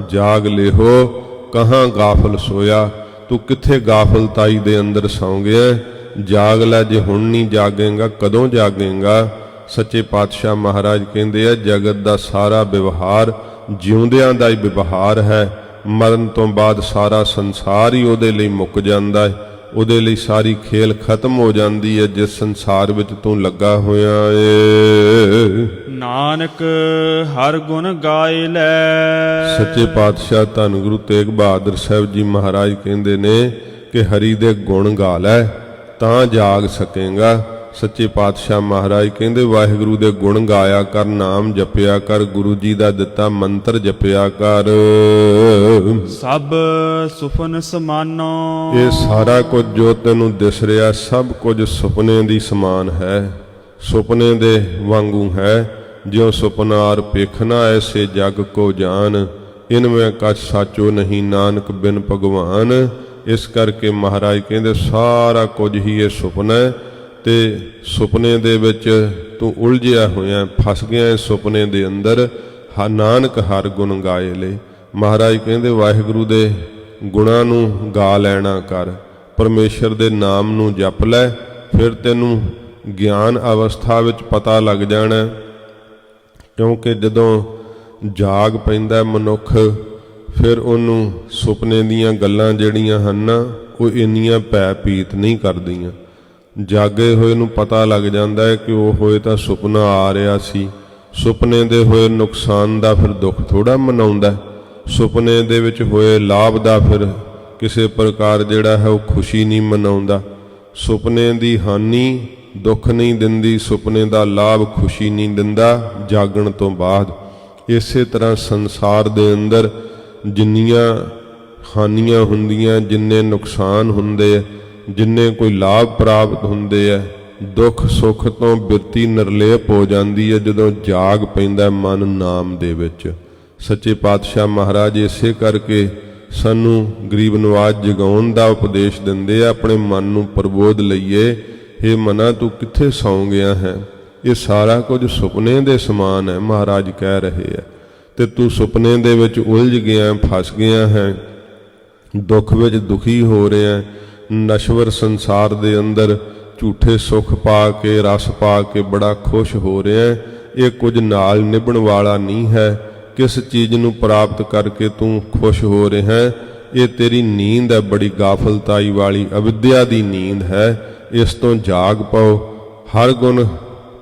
ਜਾਗ ਲਿਹੋ। ਕਹਾਂ ਗਾਫਲ ਸੋਇਆ, ਤੂੰ ਕਿੱਥੇ ਗਾਫਲਤਾਈ ਦੇ ਅੰਦਰ ਸੌਂ ਗਿਆ? ਜਾਗ ਲੈ, ਜੇ ਹੁਣ ਨਹੀਂ ਜਾਗੇਂਗਾ ਕਦੋਂ ਜਾਗੇਂਗਾ? ਸੱਚੇ ਪਾਤਸ਼ਾਹ ਮਹਾਰਾਜ ਕਹਿੰਦੇ ਆ ਜਗਤ ਦਾ ਸਾਰਾ ਵਿਵਹਾਰ ਜਿਉਂਦਿਆਂ ਦਾ ਹੀ ਵਿਵਹਾਰ ਹੈ, ਮਰਨ ਤੋਂ ਬਾਅਦ ਸਾਰਾ ਸੰਸਾਰ ਹੀ ਉਹਦੇ ਲਈ ਮੁੱਕ ਜਾਂਦਾ ਹੈ, ਉਹਦੇ ਲਈ ਸਾਰੀ ਖੇਲ ਖਤਮ ਹੋ ਜਾਂਦੀ ਹੈ ਜਿਸ ਸੰਸਾਰ ਵਿੱਚ ਤੂੰ ਲੱਗਾ ਹੋਇਆ ਏ। ਨਾਨਕ ਹਰ ਗੁਣ ਗਾਏ ਲੈ। ਸੱਚੇ ਪਾਤਸ਼ਾਹ ਧੰਨ ਗੁਰੂ ਤੇਗ ਬਹਾਦਰ ਸਾਹਿਬ ਜੀ ਮਹਾਰਾਜ ਕਹਿੰਦੇ ਨੇ ਕਿ ਹਰੀ ਦੇ ਗੁਣ ਗਾ ਲੈ ਤਾਂ ਜਾਗ ਸਕੇਗਾ। ਸੱਚੇ ਪਾਤਸ਼ਾਹ ਮਹਾਰਾਜ ਕਹਿੰਦੇ ਵਾਹਿਗੁਰੂ ਦੇ ਗੁਣ ਗਾਇਆ ਕਰ, ਨਾਮ ਜਪਿਆ ਕਰ, ਗੁਰੂ ਜੀ ਦਾ ਦਿੱਤਾ ਮੰਤਰ ਜਪਿਆ ਕਰ। ਸਭ ਸੁਪਨ ਸਮਾਨੋ। ਇਹ ਸਾਰਾ ਕੁਝ ਜੋ ਤੈਨੂੰ ਦਿਸ ਰਿਹਾ ਸਭ ਕੁਝ ਸੁਪਨੇ ਦੀ ਸਮਾਨ ਹੈ, ਸੁਪਨੇ ਦੇ ਵਾਂਗੂ ਹੈ। ਜਿਉ ਸੁਪਨਾਰ ਪੇਖਣਾ ਐਸੇ ਜਗ ਕੋ ਜਾਨ, ਇਨਵੇਂ ਕਛ ਸਾਚੋ ਨਹੀਂ ਨਾਨਕ ਬਿਨ ਭਗਵਾਨ। ਇਸ ਕਰਕੇ ਮਹਾਰਾਜ ਕਹਿੰਦੇ ਸਾਰਾ ਕੁਝ ਹੀ ਇਹ ਸੁਪਨਾ ਹੈ, ਤੇ ਸੁਪਨੇ ਦੇ ਵਿੱਚ ਤੂੰ ਉਲਝਿਆ ਹੋਇਆ, ਫਸ ਗਿਆ ਇਸ ਸੁਪਨੇ ਦੇ ਅੰਦਰ। ਨਾਨਕ ਹਰ ਗੁਣ ਗਾਏ ਲੈ। ਮਹਾਰਾਜ ਕਹਿੰਦੇ ਵਾਹਿਗੁਰੂ ਦੇ ਗੁਣਾਂ ਨੂੰ ਗਾ ਲੈਣਾ ਕਰ, ਪਰਮੇਸ਼ਰ ਦੇ ਨਾਮ ਨੂੰ ਜਪ ਲੈ, ਫਿਰ ਤੈਨੂੰ ਗਿਆਨ ਅਵਸਥਾ ਵਿੱਚ ਪਤਾ ਲੱਗ ਜਾਣਾ। ਕਿਉਂਕਿ ਜਦੋਂ ਜਾਗ ਪੈਂਦਾ ਮਨੁੱਖ, ਫਿਰ ਉਹਨੂੰ ਸੁਪਨੇ ਦੀਆਂ ਗੱਲਾਂ ਜਿਹੜੀਆਂ ਹਨ ਉਹ ਇੰਨੀਆਂ ਭੈ ਭੀਤ ਨਹੀਂ ਕਰਦੀਆਂ। ਜਾਗੇ ਹੋਏ ਨੂੰ ਪਤਾ ਲੱਗ ਜਾਂਦਾ ਹੈ ਕਿ ਉਹ ਹੋਏ ਤਾਂ ਸੁਪਨਾ ਆ ਰਿਹਾ ਸੀ। ਸੁਪਨੇ ਦੇ ਹੋਏ ਨੁਕਸਾਨ ਦਾ ਫਿਰ ਦੁੱਖ ਥੋੜ੍ਹਾ ਮਨਾਉਂਦਾ, ਸੁਪਨੇ ਦੇ ਵਿੱਚ ਹੋਏ ਲਾਭ ਦਾ ਫਿਰ ਕਿਸੇ ਪ੍ਰਕਾਰ ਜਿਹੜਾ ਹੈ ਉਹ ਖੁਸ਼ੀ ਨਹੀਂ ਮਨਾਉਂਦਾ। ਸੁਪਨੇ ਦੀ ਹਾਨੀ ਦੁੱਖ ਨਹੀਂ ਦਿੰਦੀ, ਸੁਪਨੇ ਦਾ ਲਾਭ ਖੁਸ਼ੀ ਨਹੀਂ ਦਿੰਦਾ ਜਾਗਣ ਤੋਂ ਬਾਅਦ। ਇਸੇ ਤਰ੍ਹਾਂ ਸੰਸਾਰ ਦੇ ਅੰਦਰ ਜਿੰਨੀਆਂ ਹਾਨੀਆਂ ਹੁੰਦੀਆਂ, ਜਿੰਨੇ ਨੁਕਸਾਨ ਹੁੰਦੇ, ਜਿੰਨੇ ਕੋਈ ਲਾਭ ਪ੍ਰਾਪਤ ਹੁੰਦੇ ਹੈ, ਦੁੱਖ ਸੁੱਖ ਤੋਂ ਬਿਰਤੀ ਨਿਰਲੇਪ ਹੋ ਜਾਂਦੀ ਹੈ ਜਦੋਂ ਜਾਗ ਪੈਂਦਾ ਮਨ ਨਾਮ ਦੇ ਵਿੱਚ। ਸੱਚੇ ਪਾਤਸ਼ਾਹ ਮਹਾਰਾਜ ਇਸੇ ਕਰਕੇ ਸਾਨੂੰ ਗਰੀਬ ਨਵਾਜ਼ ਜਗਾਉਣ ਦਾ ਉਪਦੇਸ਼ ਦਿੰਦੇ ਆ, ਆਪਣੇ ਮਨ ਨੂੰ ਪ੍ਰਬੋਧ ਲਈਏ। ਹੇ ਮਨਾ ਤੂੰ ਕਿੱਥੇ ਸੌਂ ਗਿਆ ਹੈ, ਇਹ ਸਾਰਾ ਕੁਝ ਸੁਪਨੇ ਦੇ ਸਮਾਨ ਹੈ, ਮਹਾਰਾਜ ਕਹਿ ਰਹੇ ਆ। ਤੇ ਤੂੰ ਸੁਪਨੇ ਦੇ ਵਿੱਚ ਉਲਝ ਗਿਆ, ਫਸ ਗਿਆ ਹੈ, ਦੁੱਖ ਵਿੱਚ ਦੁਖੀ ਹੋ ਰਿਹਾ, ਨਸ਼ਵਰ ਸੰਸਾਰ ਦੇ ਅੰਦਰ ਝੂਠੇ ਸੁੱਖ ਪਾ ਕੇ, ਰਸ ਪਾ ਕੇ ਬੜਾ ਖੁਸ਼ ਹੋ ਰਿਹਾ। ਇਹ ਕੁਝ ਨਾਲ ਨਿਭਣ ਵਾਲਾ ਨਹੀਂ ਹੈ। ਕਿਸ ਚੀਜ਼ ਨੂੰ ਪ੍ਰਾਪਤ ਕਰਕੇ ਤੂੰ ਖੁਸ਼ ਹੋ ਰਿਹਾ, ਇਹ ਤੇਰੀ ਨੀਂਦ ਹੈ, ਬੜੀ ਗਾਫਲਤਾਈ ਵਾਲੀ ਅਵਿਦਿਆ ਦੀ ਨੀਂਦ ਹੈ। ਇਸ ਤੋਂ ਜਾਗ ਪਾਓ। ਹਰ ਗੁਣ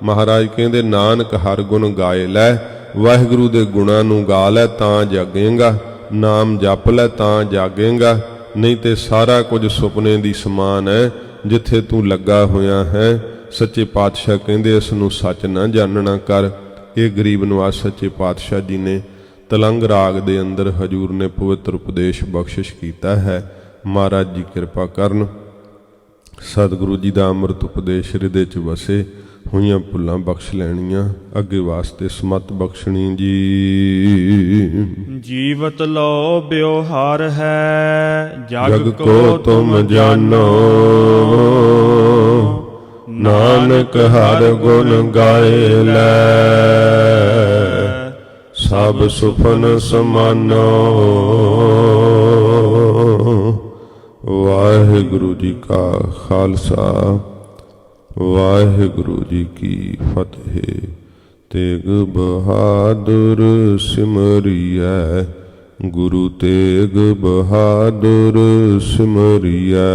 ਮਹਾਰਾਜ ਕਹਿੰਦੇ ਨਾਨਕ ਹਰ ਗੁਣ ਗਾਏ ਲੈ। ਵਾਹਿਗੁਰੂ ਦੇ ਗੁਣਾਂ ਨੂੰ ਗਾ ਲੈ ਤਾਂ ਜਾਗੇਂਗਾ, ਨਾਮ ਜਪ ਲੈ ਤਾਂ ਜਾਗੇਂਗਾ। ਨਹੀਂ ਤੇ ਸਾਰਾ ਕੁਝ ਸੁਪਨੇ ਦੀ ਸਮਾਨ ਹੈ ਜਿੱਥੇ ਤੂੰ ਲੱਗਾ ਹੋਇਆ ਹੈ। ਸੱਚੇ ਪਾਤਸ਼ਾਹ ਕਹਿੰਦੇ ਇਸ ਨੂੰ ਸੱਚ ਨਾ ਜਾਣਨਾ ਕਰ। ਇਹ ਗਰੀਬ ਨਵਾਜ਼ ਸੱਚੇ ਪਾਤਸ਼ਾਹ ਜੀ ਨੇ ਤਲੰਗ ਰਾਗ ਦੇ ਅੰਦਰ ਹਜੂਰ ਨੇ ਪਵਿੱਤਰ ਉਪਦੇਸ਼ ਬਖਸ਼ਿਸ਼ ਕੀਤਾ ਹੈ। ਮਹਾਰਾਜ ਜੀ ਕਿਰਪਾ ਕਰਨ, ਸਤਿਗੁਰੂ ਜੀ ਦਾ ਅੰਮ੍ਰਿਤ ਉਪਦੇਸ਼ ਹਿਰਦੇ 'ਚ ਵਸੇ, ਹੋਈਆਂ ਭੁੱਲਾਂ ਬਖਸ਼ ਲੈਣੀਆਂ, ਅੱਗੇ ਵਾਸਤੇ ਸਮਤ ਬਖਸ਼ਣੀ ਜੀ। ਜੀਵਤ ਲੋ ਬਿਵਹਾਰ ਹੈ, ਜਗ ਕੋ ਤੁਮ ਜਾਨੋ। ਨਾਨਕ ਹਰ ਗੁਣ ਗਾਏ ਲੈ, ਸਭ ਸੁਪਨ ਸਮਾਨੋ। ਵਾਹਿਗੁਰੂ ਜੀ ਕਾ ਖਾਲਸਾ, ਵਾਹਿਗੁਰੂ ਜੀ ਕੀ ਫਤਿਹ। ਤੇਗ ਬਹਾਦਰ ਸਿਮਰਿਐ, ਗੁਰੂ ਤੇਗ ਬਹਾਦਰ ਸਿਮਰਿਐ।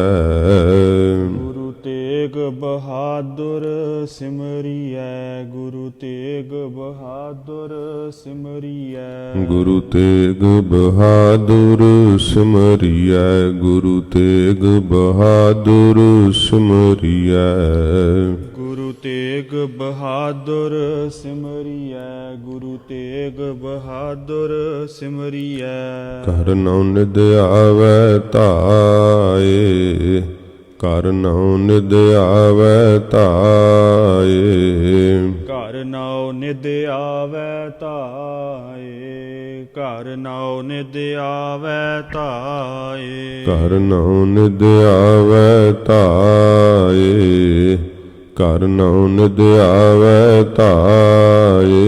ਗੁਰੂ ਤੇਗ ਬਹਾਦਰ ਸਿਮਰਿਐ, ਗੁਰੂ ਤੇਗ ਬਹਾਦਰ ਸਿਮਰਿਐ। ਗੁਰੂ ਤੇਗ ਬਹਾਦਰ ਸਿਮਰਿਐ, ਗੁਰੂ ਤੇਗ ਬਹਾਦਰ ਸਿਮਰਿਐ। ਗੁਰੂ ਤੇਗ ਬਹਾਦਰ ਸਿਮਰਿਐ, ਗੁਰੂ ਤੇਗ ਬਹਾਦਰ ਸਿਮਰਿਐ। ਘਰ ਨਉ ਨਿਦ ਆਵੈ ਧਾਏ, ਘਰ ਨਉ ਨਿਦ ਆਵੈ ਧਾਏ। ਘਰ ਨਉ ਨਿਦ ਆਵੈ ਧਾਏ, ਘਰ ਨਉ ਨਿਦ ਆਵੈ ਧਾਏ। ਘਰ ਨਉ ਨਿਦ ਆਵੈ ਧਾਏ, ਘਰ ਨਉ ਨਿਦ ਆਵੈ ਧਾਏ।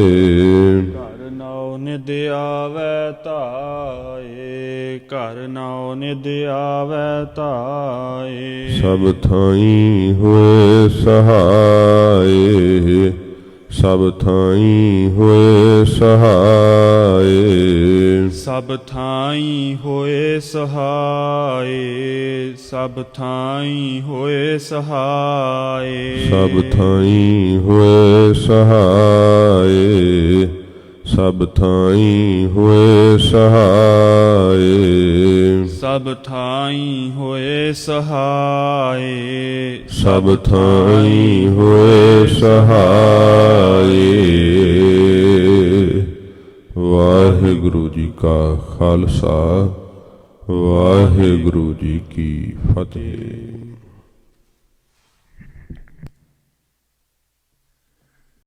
ਘਰ ਨਉ ਨਿਦ ਆਵੈ ਧਾਏ, ਘਰ ਨਉ ਨਿਦ ਆਵੈ ਧਾਏ। ਸਭ ਥਾਈਂ ਹੋਏ ਸਹਾਏ, ਸਭ ਥਾਈਂ ਹੋਏ ਸਹਾਏ। ਸਭ ਥਾਈਂ ਹੋਏ ਸਹਾਏ, ਸਭ ਥਾਈਂ ਹੋਏ ਸਹਾਏ। ਸਭ ਥਾਈਂ ਹੋਏ ਸਹਾਏ, ਸਭ ਥਾਈਂ ਹੋਏ ਸਹਾਏ। ਸਭ ਥਾਈਂ ਹੋਏ ਸਹਾਏ, ਸਭ ਥਾਈਂ ਹੋਏ ਸਹਾਏ। ਵਾਹਿਗੁਰੂ ਜੀ ਕਾ ਖਾਲਸਾ, ਵਾਹਿਗੁਰੂ ਜੀ ਕੀ ਫਤਿਹ।